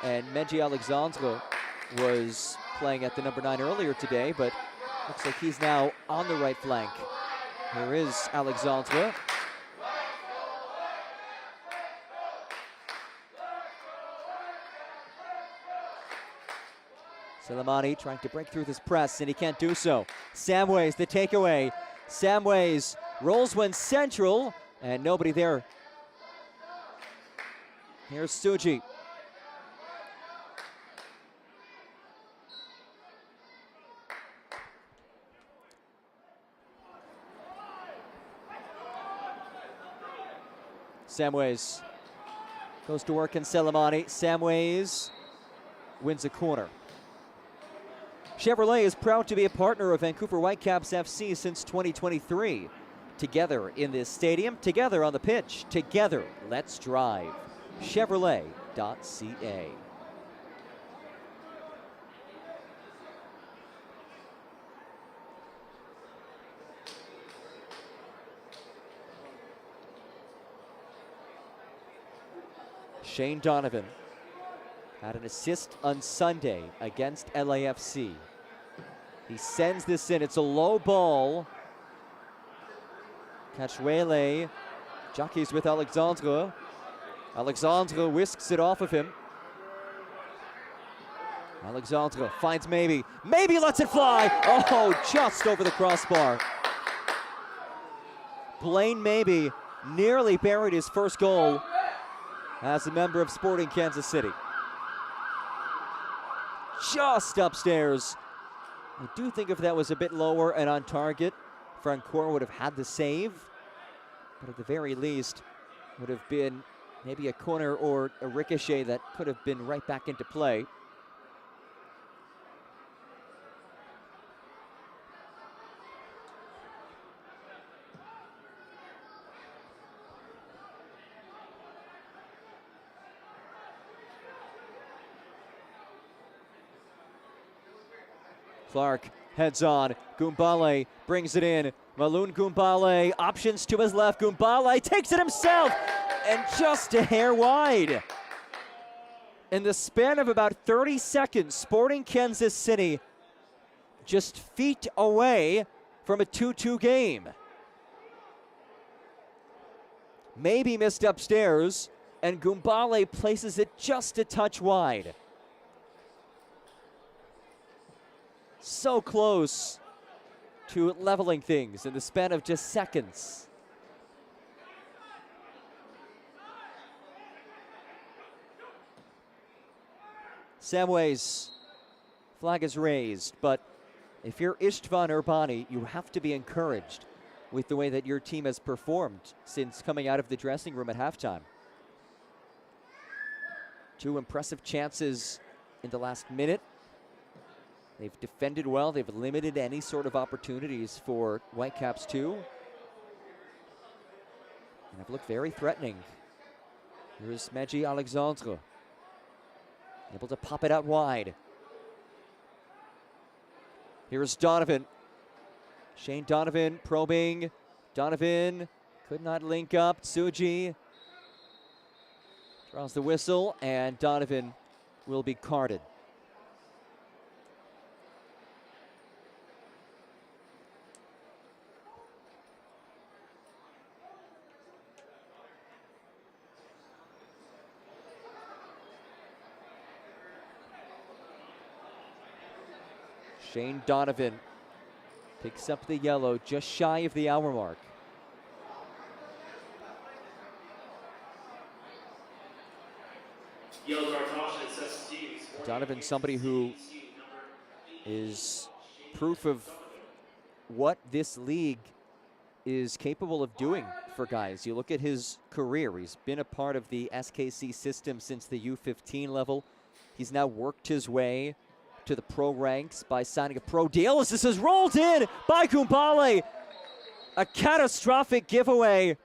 And Meji Alexandre was playing at the number 9 earlier today, but looks like he's now on the right flank. Here is Alexandre. Selemani trying to break through this press, and he can't do so. Samways, the takeaway. Samways rolls one central, and nobody there. Here's Suji. Samways goes to work in Selemani. Samways wins a corner. Chevrolet is proud to be a partner of Vancouver Whitecaps FC since 2023. Together in this stadium, together on the pitch, together, let's drive. Chevrolet.ca. Shane Donovan had an assist on Sunday against LAFC. He sends this in. It's a low ball. Cachuele jockeys with Alexandre. Alexandre whisks it off of him. Alexandre finds Maybe. Maybe lets it fly. Oh, just over the crossbar. Blaine Maybe nearly buried his first goal as a member of Sporting Kansas City. Just upstairs. I do think if that was a bit lower and on target, Francoeur would have had the save, but at the very least would have been maybe a corner or a ricochet that could have been right back into play. Clark heads on. Gumbale brings it in. Maloon Gumbale options to his left. Gumbale takes it himself and just a hair wide. In the span of about 30 seconds, Sporting Kansas City just feet away from a 2-2 game. Maybe missed upstairs, and Gumbale places it just a touch wide. So close to leveling things in the span of just seconds. Samways, flag is raised, but if you're Istvan Urbani, you have to be encouraged with the way that your team has performed since coming out of the dressing room at halftime. 2 impressive chances in the last minute. They've defended well. They've limited any sort of opportunities for Whitecaps too. And have looked very threatening. Here's Meji Alexandre. Able to pop it out wide. Here's Donovan. Shane Donovan probing. Donovan could not link up. Tsuji draws the whistle, and Donovan will be carded. Shane Donovan picks up the yellow just shy of the hour mark. Yellow card caution, substitutes. Donovan, somebody who is proof of what this league is capable of doing for guys. You look at his career, he's been a part of the SKC system since the U15 level. He's now worked his way to the pro ranks by signing a pro deal. As this is rolled in by Kumbale. A catastrophic giveaway.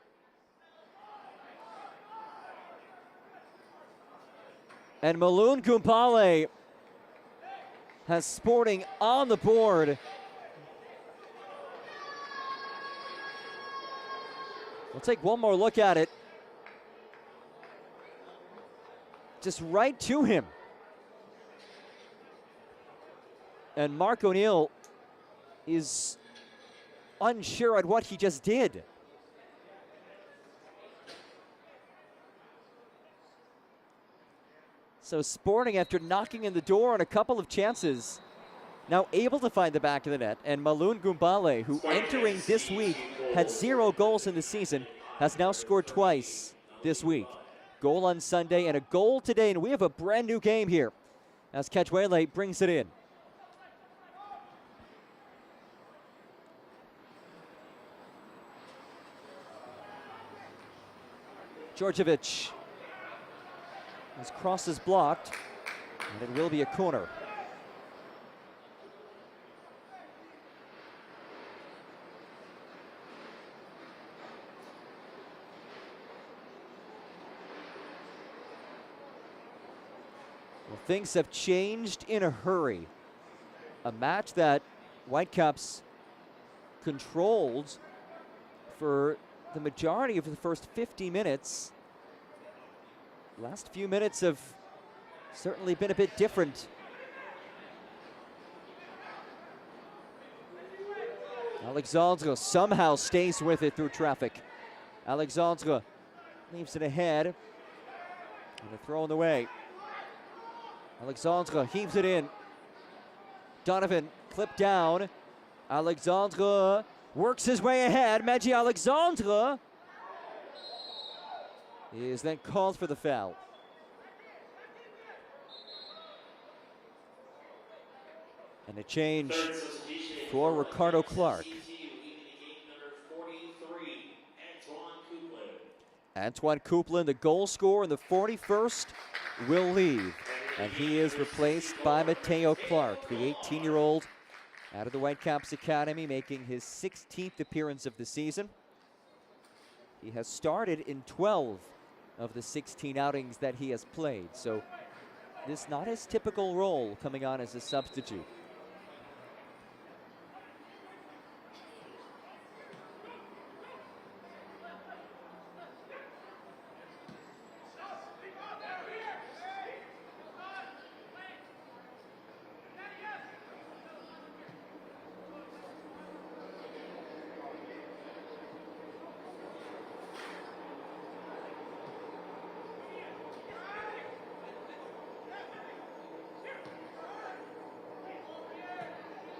And Maloon Kumbale has Sporting on the board. We'll take one more look at it. Just right to him. And Mark O'Neill is unsure at what he just did. So Sporting, after knocking in the door on a couple of chances, now able to find the back of the net. And Maloon Kumbale, who entering this week had 0 goals in the season, has now scored twice this week. Goal on Sunday and a goal today, and we have a brand new game here as Kedwele brings it in. Djordjevic. His cross is blocked, and it will be a corner. Well, things have changed in a hurry. A match that Whitecaps controlled for the majority of the first 50 minutes. Last few minutes have certainly been a bit different. Alexandre somehow stays with it through traffic. Alexandre leaves it ahead. And a throw in the way. Alexandre heaves it in. Donovan clipped down. Alexandre works his way ahead. Meji Alexandre is then called for the foul. And a change for Ricardo Clark. Antoine Couplin, the goal scorer in the 41st, will leave. And he is replaced by Mateo Clark, the 18-year-old out of the Whitecaps Academy, making his 16th appearance of the season. He has started in 12 of the 16 outings that he has played. So this not his typical role, coming on as a substitute.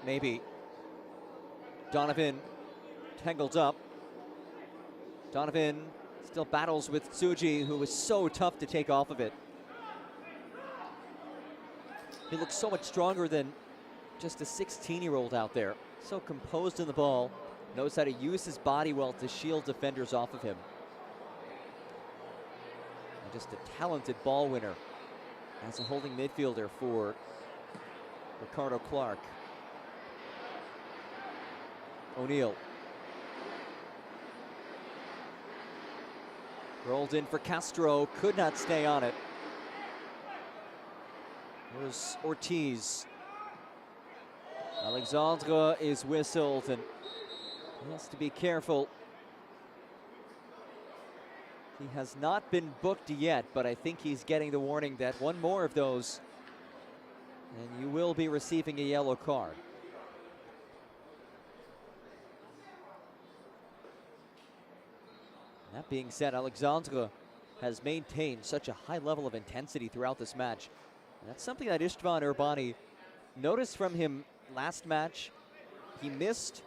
Maybe Donovan tangled up. Donovan still battles with Tsuji, who was so tough to take off of it. He looks so much stronger than just a 16-year-old out there. So composed in the ball, knows how to use his body well to shield defenders off of him. And just a talented ball winner as a holding midfielder for Ricardo Clark. O'Neill. Rolled in for Castro, could not stay on it. Here's Ortiz. Alexandre is whistled and he has to be careful. He has not been booked yet, but I think he's getting the warning that one more of those and you will be receiving a yellow card. That being said, Alexandre has maintained such a high level of intensity throughout this match. And that's something that Istvan Urbani noticed from him last match. He missed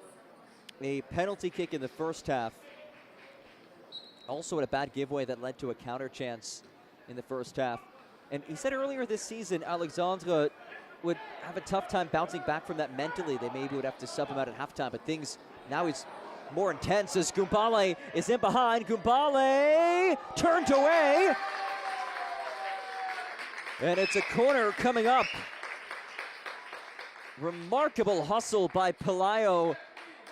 a penalty kick in the first half. Also had a bad giveaway that led to a counter chance in the first half. And he said earlier this season, Alexandre would have a tough time bouncing back from that mentally. They maybe would have to sub him out at halftime, but things now is more intense as Gumbale is in behind. Gumbale turned away. And it's a corner coming up. Remarkable hustle by Pelayo.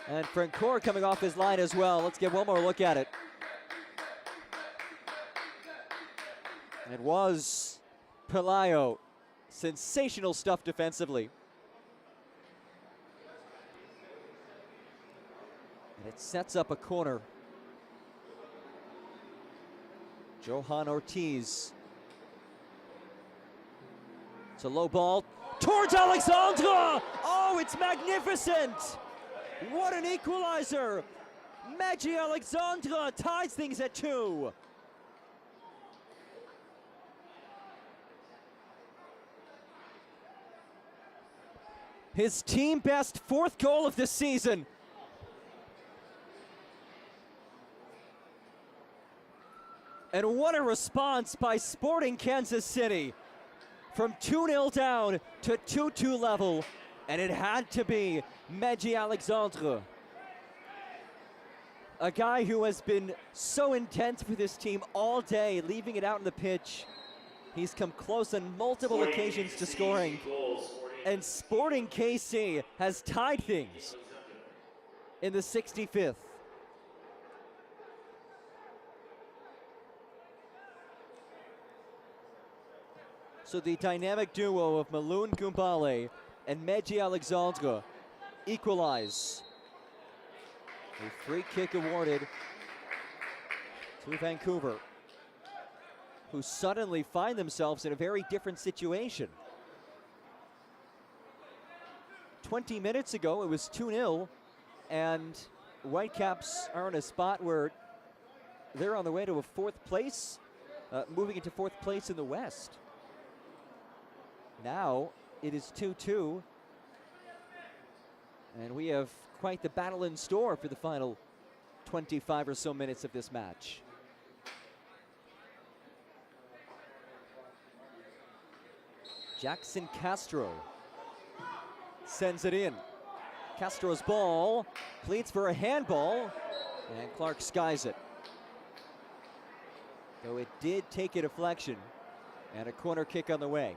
And Francoeur coming off his line as well. Let's get one more look at it. It was Pelayo. Sensational stuff defensively. And it sets up a corner. Johan Ortiz. It's a low ball towards Alexandre. Oh, it's magnificent. What an equalizer. Maggi Alexandre ties things at 2. His team best 4th goal of the season. And what a response by Sporting Kansas City. From 2-0 down to 2-2 level. And it had to be Maggi Alexandre. A guy who has been so intense for this team all day, leaving it out on the pitch. He's come close on multiple occasions to scoring. And Sporting KC has tied things in the 65th. So the dynamic duo of Maloun Gumbale and Maggi Alexandre equalize. A free kick awarded to Vancouver, who suddenly find themselves in a very different situation. 20 minutes ago, it was 2-0, and Whitecaps are in a spot where they're on the way to a 4th place, moving into 4th place in the West. Now it is 2-2, and we have quite the battle in store for the final 25 or so minutes of this match. Jackson Castro sends it in. Castro's ball pleads for a handball, and Clark skies it. Though it did take a deflection, and a corner kick on the way.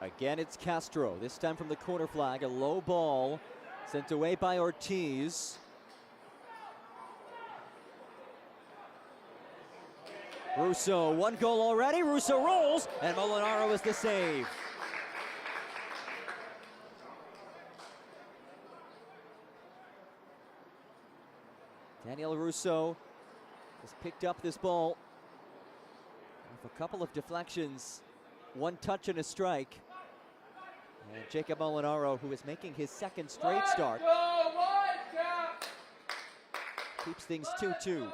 Again, it's Castro, this time from the corner flag. A low ball sent away by Ortiz. Russo, 1 goal already. Russo rolls, and Molinaro is the save. Daniel Russo has picked up this ball with a couple of deflections. 1 touch and a strike. And Jacob Molinaro, who is making his 2nd straight start, keeps things 2-2.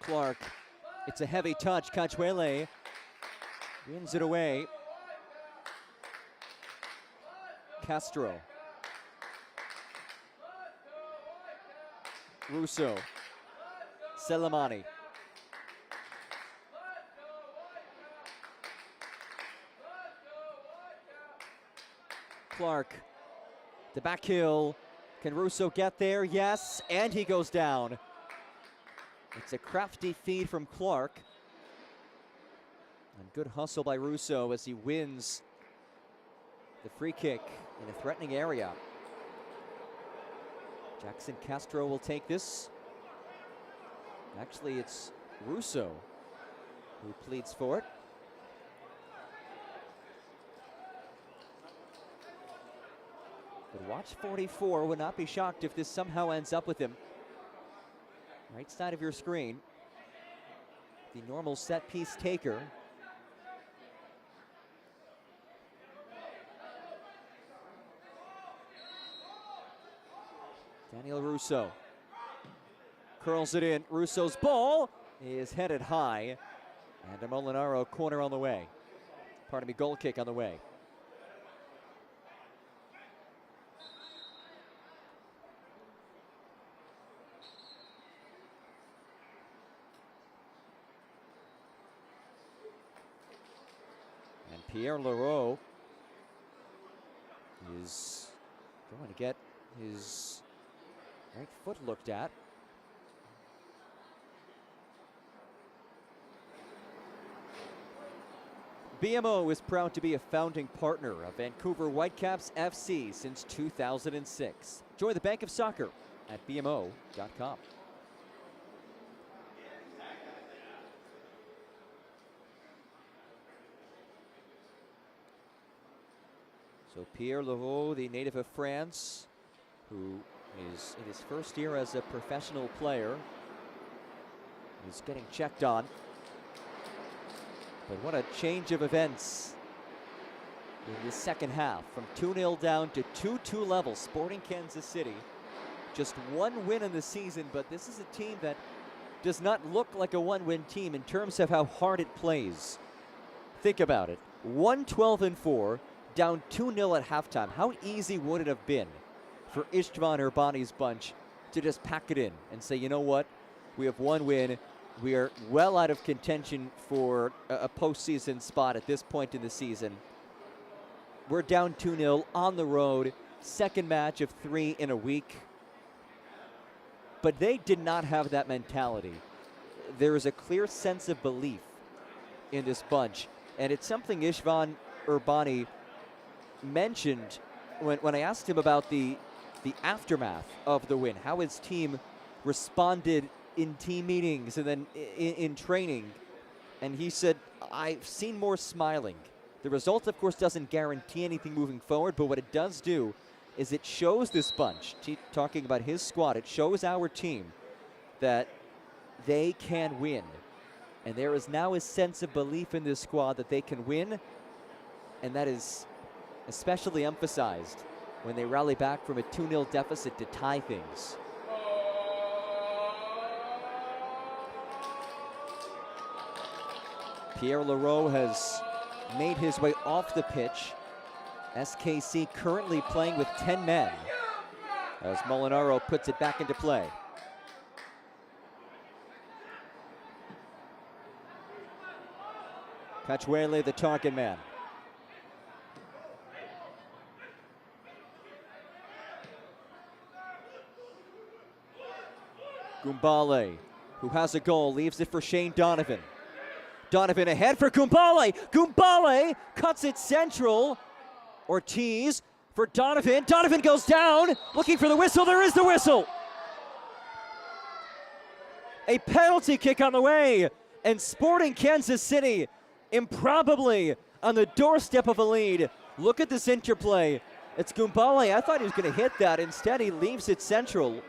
Clark, it's a heavy touch. Cachuele wins it away. Castro. Russo. Selemani. Clark. The back heel. Can Russo get there? Yes, and he goes down. It's a crafty feed from Clark. And good hustle by Russo as he wins the free kick in a threatening area. Jackson Castro will take this. Actually, it's Russo who pleads for it. But watch 44, would not be shocked if this somehow ends up with him. Right side of your screen. The normal set piece taker. Daniel Russo curls it in. Russo's ball is headed high. And a Molinaro corner on the way. Pardon me, goal kick on the way. And Pierre Leroux is going to get his right foot looked at. BMO is proud to be a founding partner of Vancouver Whitecaps FC since 2006. Join the Bank of Soccer at bmo.com. So Pierre Leroux, the native of France, who is in his first year as a professional player, is getting checked on. But what a change of events in the second half. From 2-0 down to 2-2 level. Sporting Kansas City. Just one win in the season, but this is a team that does not look like a one-win team in terms of how hard it plays. Think about it. 1-12-4, down 2-0 at halftime. How easy would it have been for Istvan Urbani's bunch to just pack it in and say, you know what, we have one win. We are well out of contention for a postseason spot at this point in the season. We're down 2-0 on the road, second match of 3 in a week. But they did not have that mentality. There is a clear sense of belief in this bunch, and it's something Istvan Urbani mentioned when I asked him about the aftermath of the win, how his team responded in team meetings and then in training. And he said, I've seen more smiling. The result, of course, doesn't guarantee anything moving forward, but what it does do is it shows this bunch, talking about his squad, it shows our team that they can win. And there is now a sense of belief in this squad that they can win, and that is especially emphasized when they rally back from a 2-0 deficit to tie things. Pierre Leroux has made his way off the pitch. SKC currently playing with 10 men as Molinaro puts it back into play. Cachuele, the target man. Gumbale, who has a goal, leaves it for Shane Donovan. Donovan ahead for Gumbale. Gumbale cuts it central. Ortiz for Donovan. Donovan goes down, looking for the whistle. There is the whistle. A penalty kick on the way, and Sporting Kansas City improbably on the doorstep of a lead. Look at this interplay. It's Gumbale. I thought he was going to hit that. Instead, he leaves it central.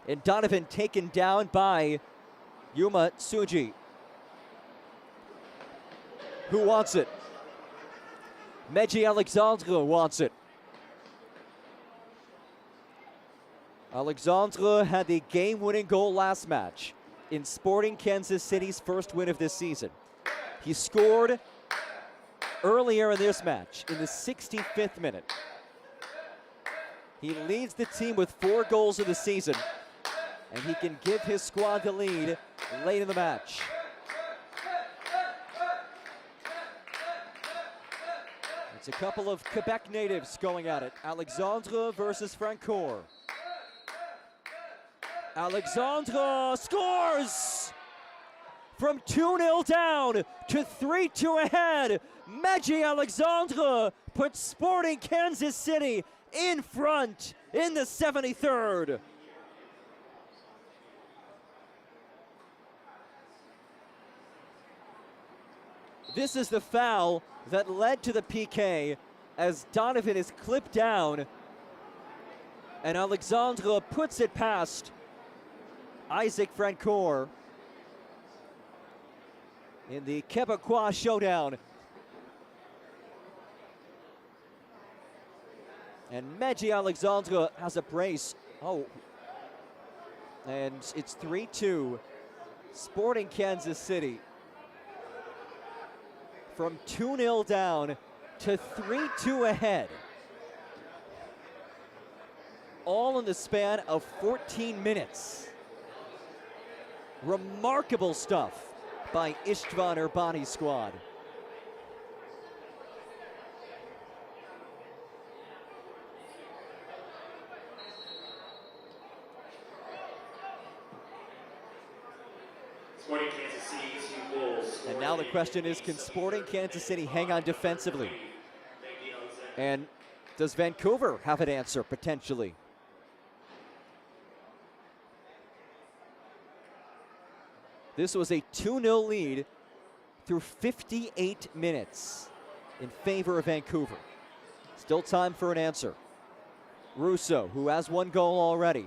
And Donovan taken down by Yuma Tsuji. Who wants it? Meji Alexandre wants it. Alexandre had the game-winning goal last match in Sporting Kansas City's first win of this season. He scored earlier in this match in the 65th minute. He leads the team with 4 goals of the season, and he can give his squad the lead late in the match. It's a couple of Quebec natives going at it. Alexandre versus Francoeur. Alexandre scores! From 2-0 down to 3-2 ahead. Meji Alexandre puts Sporting Kansas City in front in the 73rd. This is the foul that led to the PK as Donovan is clipped down and Alexandre puts it past Isaac Francoeur in the Quebecois showdown. And Meji Alexandre has a brace. Oh. And it's 3-2. Sporting Kansas City. From 2-0 down to 3-2 ahead. All in the span of 14 minutes. Remarkable stuff by Istvan Urbani's squad. Sporting Kansas City, 2 goals. And now the question is, can Sporting Kansas City hang on defensively? And does Vancouver have an answer, potentially? This was a 2-0 lead through 58 minutes in favor of Vancouver. Still time for an answer. Russo, who has 1 goal already.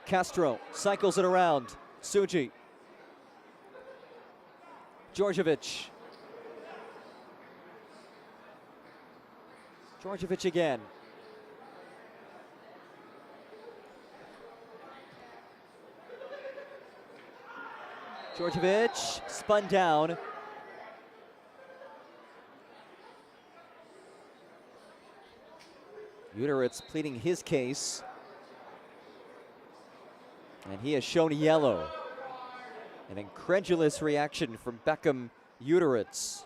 Castro cycles it around. Suji. Djordjevic. Djordjevic again. Djordjevic spun down. Uteritz pleading his case. And he has shown yellow. An incredulous reaction from Beckham Uteritz.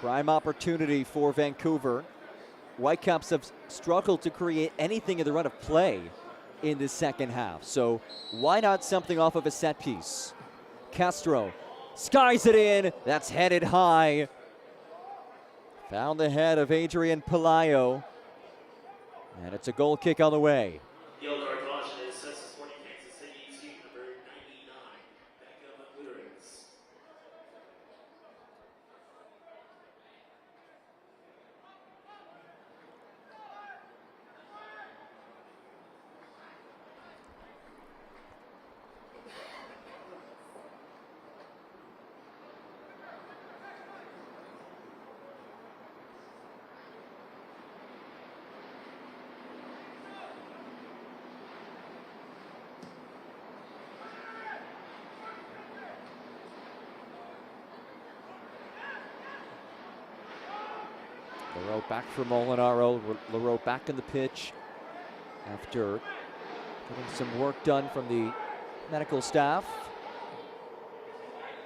Prime opportunity for Vancouver. Whitecaps have struggled to create anything in the run of play in the second half. So why not something off of a set piece? Castro skies it in. That's headed high. Found the head of Adrian Pelayo. And it's a goal kick on the way. Yellow card caution is Sporting Kansas City, team number 99, Beckham Uteritz. Leroux back for Molinaro. Leroux back in the pitch after getting some work done from the medical staff.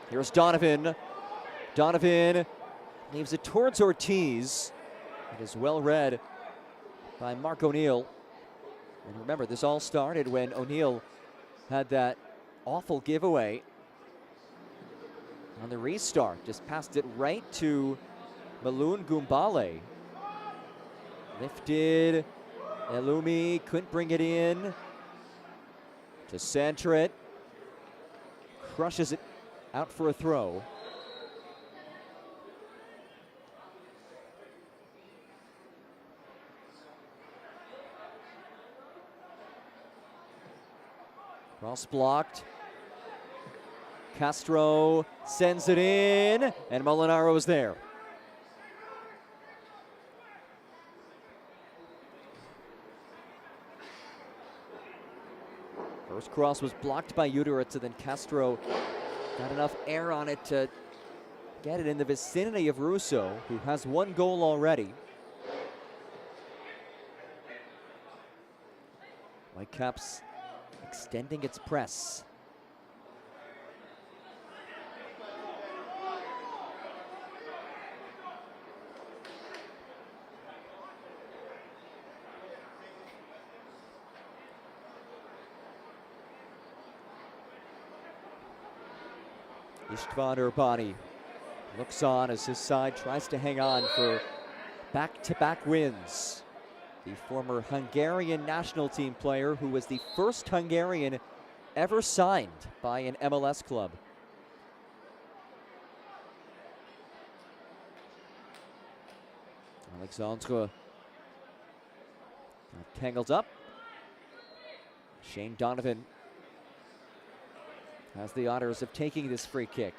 Here's Donovan. Donovan leaves it towards Ortiz. It is well read by Mark O'Neill. And remember, this all started when O'Neill had that awful giveaway on the restart. Just passed it right to Maloon Gumbale. Lifted. Elumi couldn't bring it in. To center it. Crushes it out for a throw. Cross blocked. Castro sends it in, and Molinaro is there. First cross was blocked by Uteritz, and then Castro Got enough air on it to get it in the vicinity of Russo, who has 1 goal already. Whitecaps extending its press. Istvan Urbani looks on as his side tries to hang on for back-to-back wins. The former Hungarian national team player who was the first Hungarian ever signed by an MLS club. Alexandre got tangled up. Shane Donovan has the honors of taking this free kick.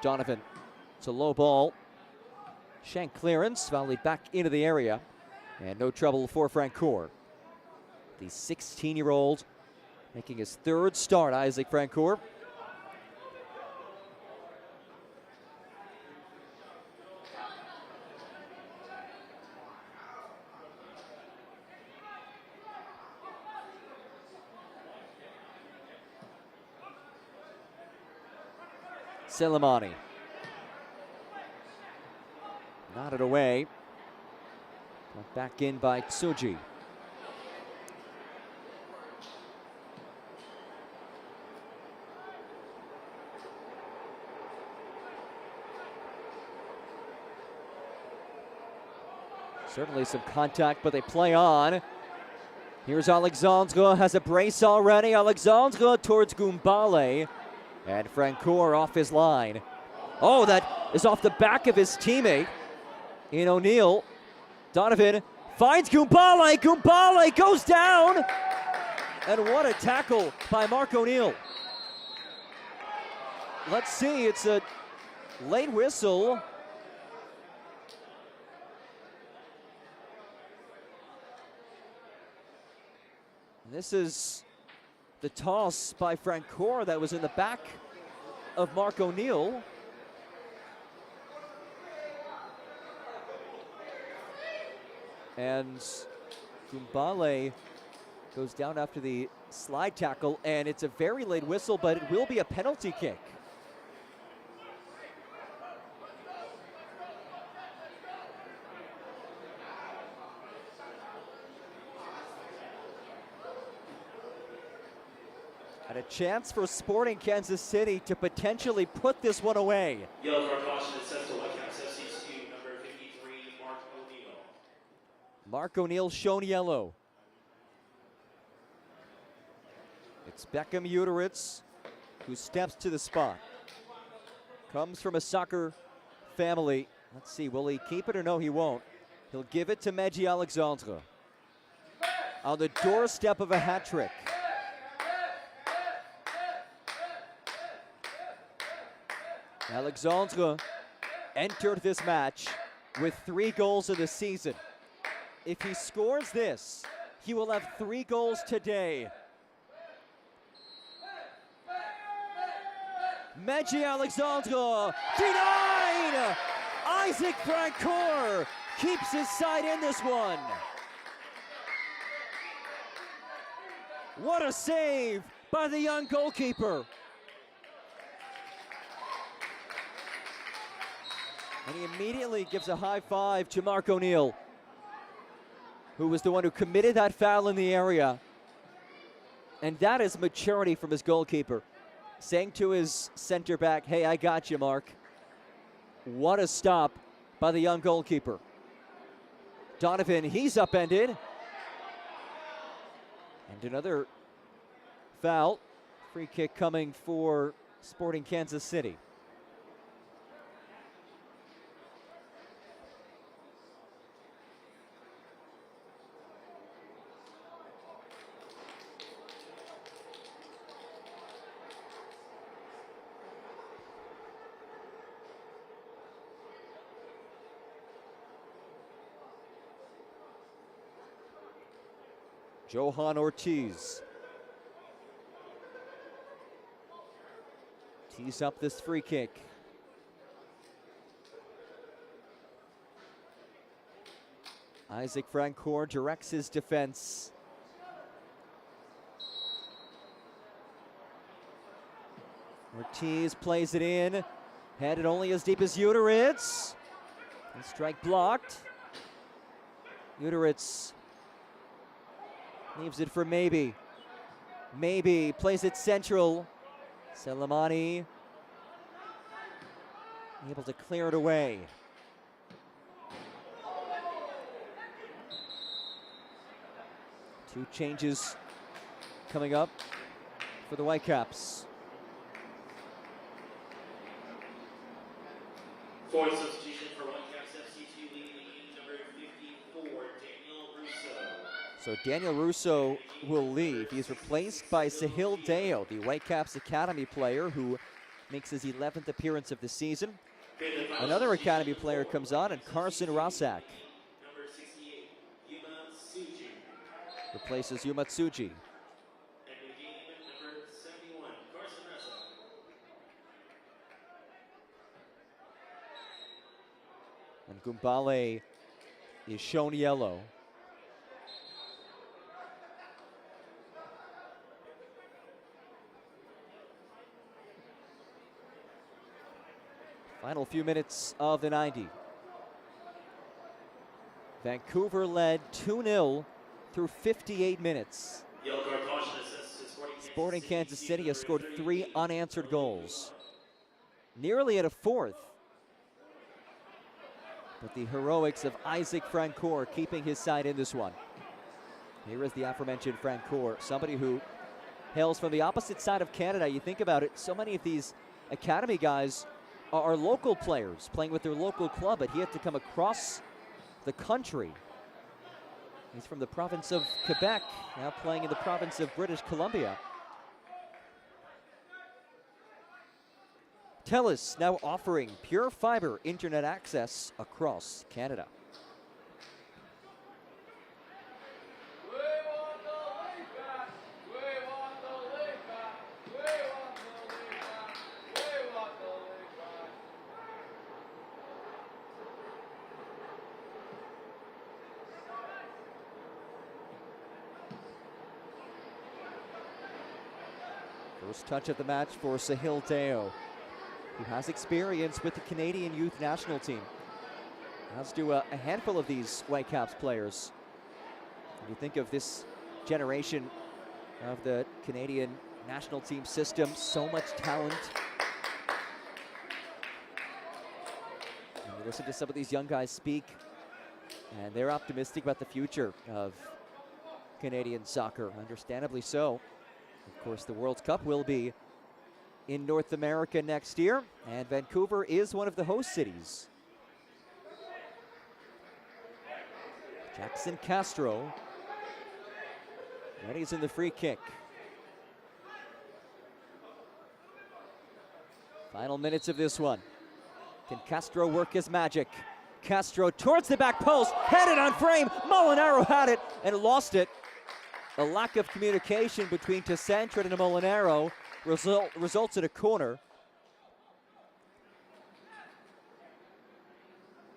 Donovan, it's a low ball. Shank clearance, volleyed back into the area. And no trouble for Francoeur. The 16-year-old making his 3rd start, Isaac Francoeur. Selemani. Nodded away. Brought back in by Tsuji. Certainly some contact, but they play on. Here's Alexandre, has a brace already. Alexandre towards Gumbale. And Francoeur off his line. Oh, that is off the back of his teammate in O'Neill. Donovan finds Gumbale. Gumbale goes down. And what a tackle by Mark O'Neill. Let's see, it's a late whistle. This is the toss by Francoeur that was in the back of Mark O'Neill. And Gumbale goes down after the slide tackle, and it's a very late whistle, but it will be a penalty kick. And a chance for Sporting Kansas City to potentially put this one away. Yellow card caution is set to Whitecaps FC2, number 53, Mark O'Neill. Mark O'Neill shown yellow. It's Beckham Uteritz who steps to the spot. Comes from a soccer family. Let's see, will he keep it or no, he won't. He'll give it to Meji Alexandre. On the doorstep of a hat trick. Alexandre entered this match with 3 goals in the season. If he scores this, he will have 3 goals today. Meji Alexandre denied! Isaac Francoeur keeps his side in this one. What a save by the young goalkeeper. And he immediately gives a high five to Mark O'Neill, who was the one who committed that foul in the area. And that is maturity from his goalkeeper, saying to his center back, hey, I got you, Mark. What a stop by the young goalkeeper. Donovan, he's upended. And another foul. Free kick coming for Sporting Kansas City. Johan Ortiz. Tees up this free kick. Isaac Francoeur directs his defense. Ortiz plays it in, headed only as deep as Uteritz. And strike blocked. Uteritz leaves it for Maybe. Maybe plays it central. Selemani able to clear it away. Two changes coming up for the Whitecaps. For substitution for Whitecaps FC2, leading the game, number 54, Daniel Russo. So Daniel Russo will leave. He's replaced by Sahil Deo, the Whitecaps Academy player who makes his 11th appearance of the season. Another Academy player comes on, and Carson Rasak Number 68, Yuma Suji. replaces Yuma Tsuji. And new game, number 71, Carson Russell. And Gumbale is shown yellow. Final few minutes of the 90. Vancouver led 2-0 through 58 minutes. Yellow card caution assessed to Sporting Kansas City has scored 3 unanswered goals. Nearly at a fourth. But the heroics of Isaac Francoeur keeping his side in this one. Here is the aforementioned Francoeur, somebody who hails from the opposite side of Canada. You think about it, so many of these academy guys are local players playing with their local club, but he had to come across the country. He's from the province of Quebec, now playing in the province of British Columbia. TELUS now offering pure fiber internet access across Canada. First touch of the match for Sahil Deo, who has experience with the Canadian youth national team. As do a handful of these Whitecaps players. When you think of this generation of the Canadian national team system, so much talent. And you listen to some of these young guys speak, and they're optimistic about the future of Canadian soccer, understandably so. Of course, the World Cup will be in North America next year, and Vancouver is one of the host cities. Jackson Castro readies in the free kick. Final minutes of this one. Can Castro work his magic? Castro towards the back post, headed on frame. Molinaro had it and lost it. A lack of communication between Tessantrad and Molinaro results in a corner.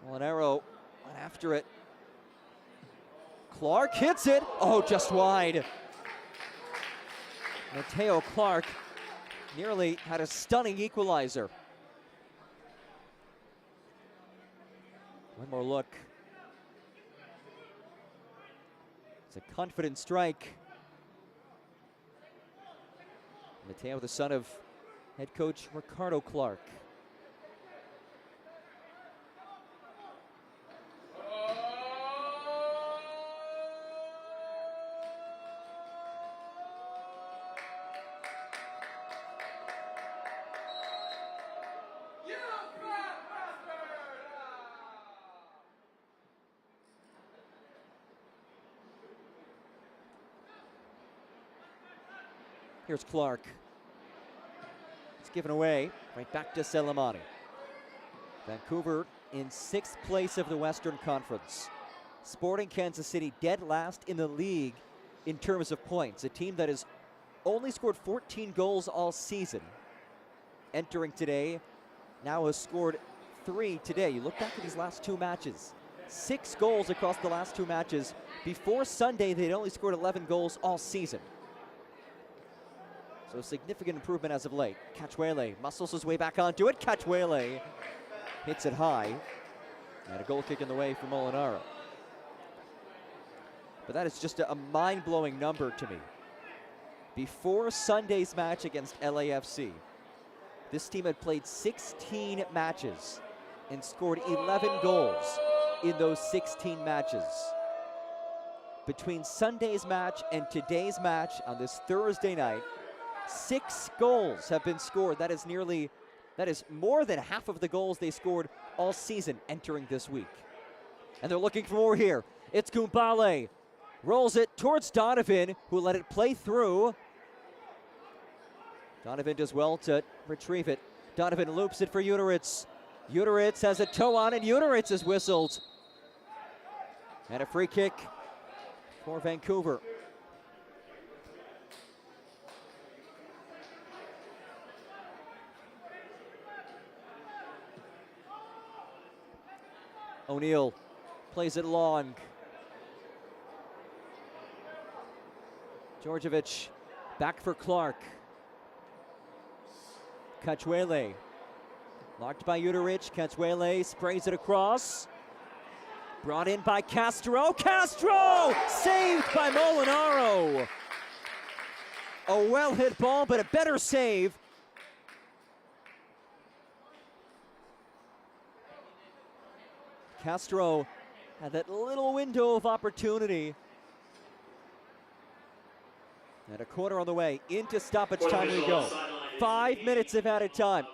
Molinaro went after it. Clark hits it. Oh, just wide. Mateo Clark nearly had a stunning equalizer. One more look. It's a confident strike. Mateo, the son of head coach Ricardo Clark. Here's Clark. It's given away, right back to Selemani. Vancouver in 6th place of the Western Conference. Sporting Kansas City dead last in the league in terms of points. A team that has only scored 14 goals all season. Entering today, now has scored 3 today. You look back at these last 2 matches. 6 goals across the last 2 matches. Before Sunday, they'd only scored 11 goals all season. So significant improvement as of late. Cachuele muscles his way back onto it. Cachuele hits it high. And a goal kick in the way for Molinaro. But that is just a mind-blowing number to me. Before Sunday's match against LAFC, this team had played 16 matches and scored 11 goals in those 16 matches. Between Sunday's match and today's match on this Thursday night, 6 goals have been scored. That is more than half of the goals they scored all season entering this week. And they're looking for more here. It's Gumbale. Rolls it towards Donovan, who let it play through. Donovan does well to retrieve it. Donovan loops it for Uteritz. Uteritz has a toe on, and Uteritz is whistled. And a free kick for Vancouver. O'Neill plays it long. Djordjevic back for Clark. Cachuele locked by Uteritz. Cachuele sprays it across. Brought in by Castro. Castro saved by Molinaro. A well-hit ball, but a better save. Castro had that little window of opportunity. And a corner on the way. Into stoppage time we go. 5 minutes of added time.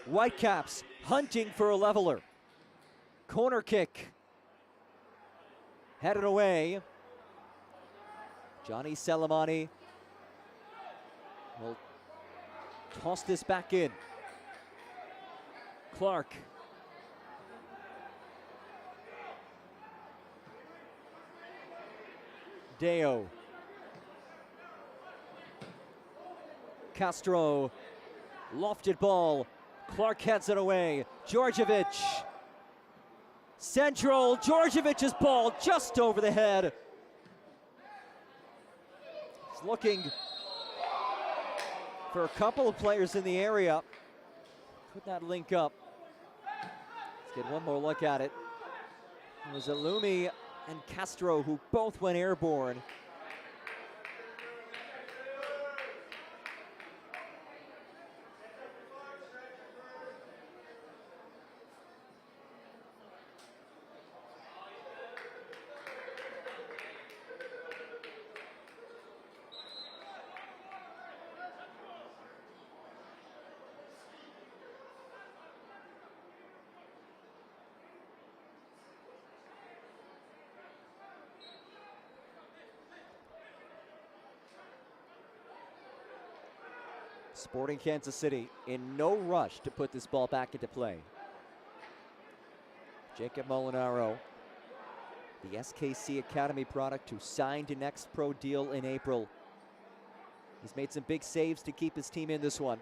Whitecaps hunting for a leveler. Corner kick. Headed away. Johnny Selemani will toss this back in. Clark. Deo. Castro. Lofted ball. Clark heads it away. Djordjevic. Central. Djordjevic's ball just over the head. He's looking for a couple of players in the area. Could not link up. Let's get one more look at it. It was Alumi and Castro who both went airborne. Sporting Kansas City in no rush to put this ball back into play. Jacob Molinaro, the SKC Academy product who signed a Next Pro deal in April. He's made some big saves to keep his team in this one.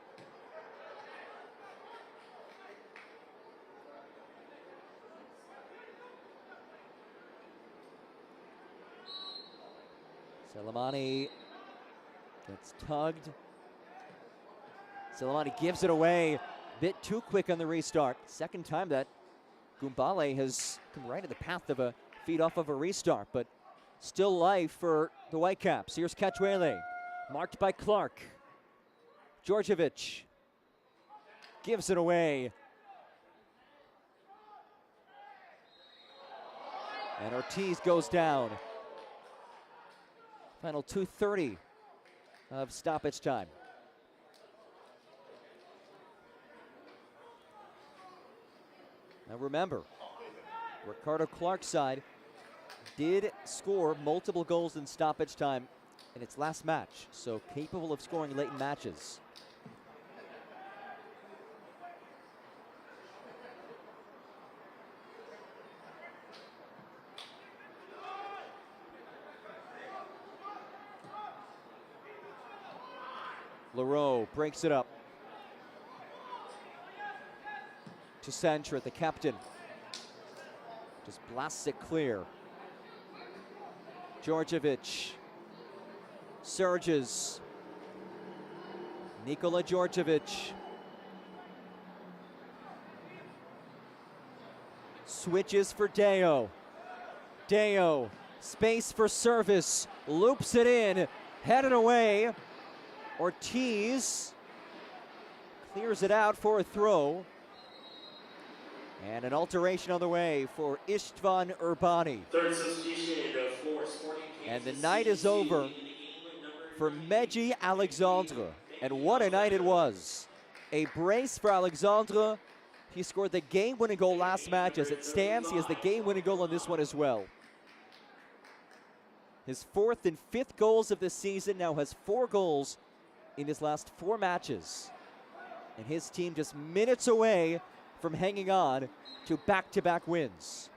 Selemani gets tugged. Selemani gives it away. Bit too quick on the restart. Second time that Gumbale has come right in the path of a feed off of a restart, but still life for the Whitecaps. Here's Cachuele, marked by Clark. Djordjevic gives it away. And Ortiz goes down. Final 2:30 of stoppage time. Now remember, Ricardo Clark's side did score multiple goals in stoppage time in its last match, so capable of scoring late in matches. Leroux breaks it up to Santra, the captain. Just blasts it clear. Djordjevic surges. Nikola Djordjevic switches for Deo. Deo, space for service, loops it in, headed away. Ortiz clears it out for a throw. And an alteration on the way for Istvan Urbani. Third substitution for Sporting And the Kansas night is City over for Medji Alexandre. And what a night it was. A brace for Alexandre. He scored the game-winning goal last match. As it stands, he has the game-winning goal on this one as well. His 4th and 5th goals of the season, now has 4 goals in his last 4 matches. And his team just minutes away from hanging on to back-to-back wins.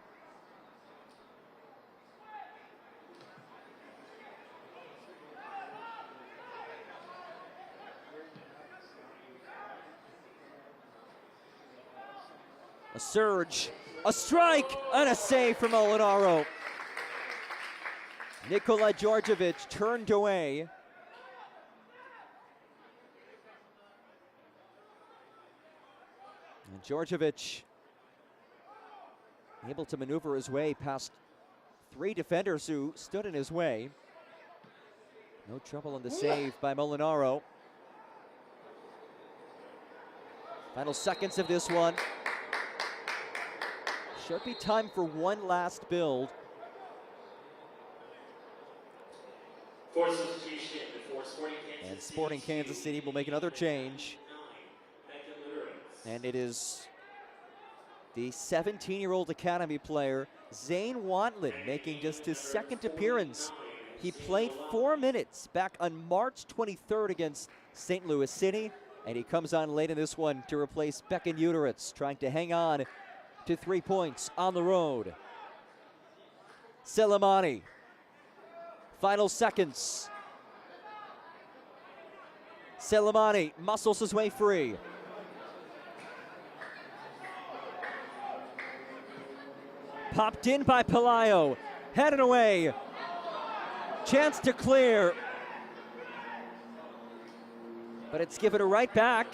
A surge, a strike, and a save from Molinaro. Nikola Djordjevic turned away. And Djordjevic able to maneuver his way past 3 defenders who stood in his way. No trouble on the save by Molinaro. Final seconds of this one. Should be time for one last build. Fourth substitution for Sporting Kansas And Sporting Kansas City will make another change. And it is the 17-year-old academy player, Zane Wantlin, making just his 2nd appearance. He played 4 minutes back on March 23rd against St. Louis City, and he comes on late in this one to replace Becken Uteritz, trying to hang on to 3 points on the road. Selemani. Final seconds. Selemani muscles his way free. Popped in by Pelayo. Headed away. Chance to clear. But it's given it right back.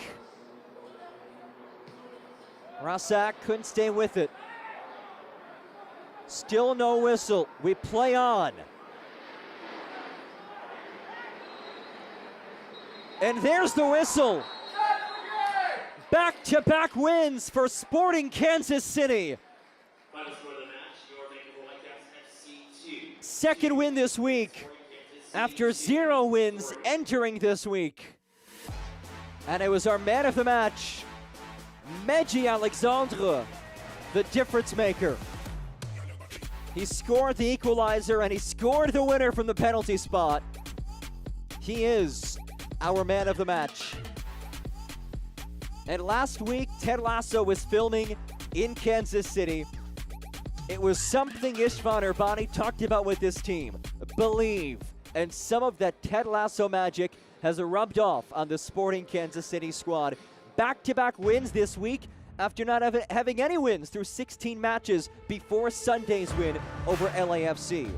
Rasak couldn't stay with it. Still no whistle. We play on. And there's the whistle. Back-to-back wins for Sporting Kansas City. Final score of the match, your Vancouver Whitecaps FC 2. 2nd win this week after 0 wins entering this week. And it was our man of the match, Medji Alexandre, the difference maker. He scored the equalizer and he scored the winner from the penalty spot. He is our man of the match. And last week, Ted Lasso was filming in Kansas City. It was something Istvan Urbani talked about with this team. Believe. And some of that Ted Lasso magic has rubbed off on the Sporting Kansas City squad. Back-to-back wins this week after not having any wins through 16 matches before Sunday's win over LAFC.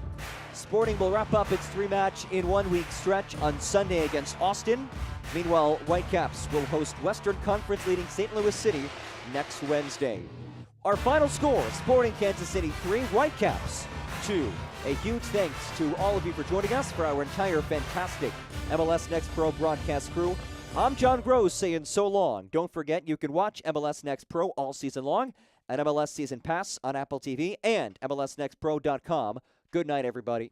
Sporting will wrap up its 3-match in 1-week stretch on Sunday against Austin. Meanwhile, Whitecaps will host Western Conference leading St. Louis City next Wednesday. Our final score, Sporting Kansas City 3, Whitecaps 2. A huge thanks to all of you for joining us for our entire fantastic MLS Next Pro broadcast crew. I'm John Gross saying so long. Don't forget you can watch MLS Next Pro all season long at MLS Season Pass on Apple TV and MLSNextPro.com. Good night, everybody.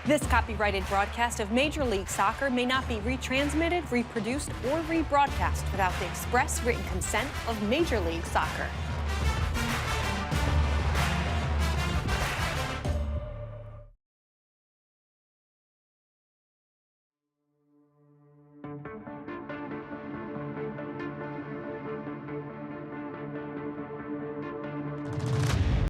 This copyrighted broadcast of Major League Soccer may not be retransmitted, reproduced, or rebroadcast without the express written consent of Major League Soccer.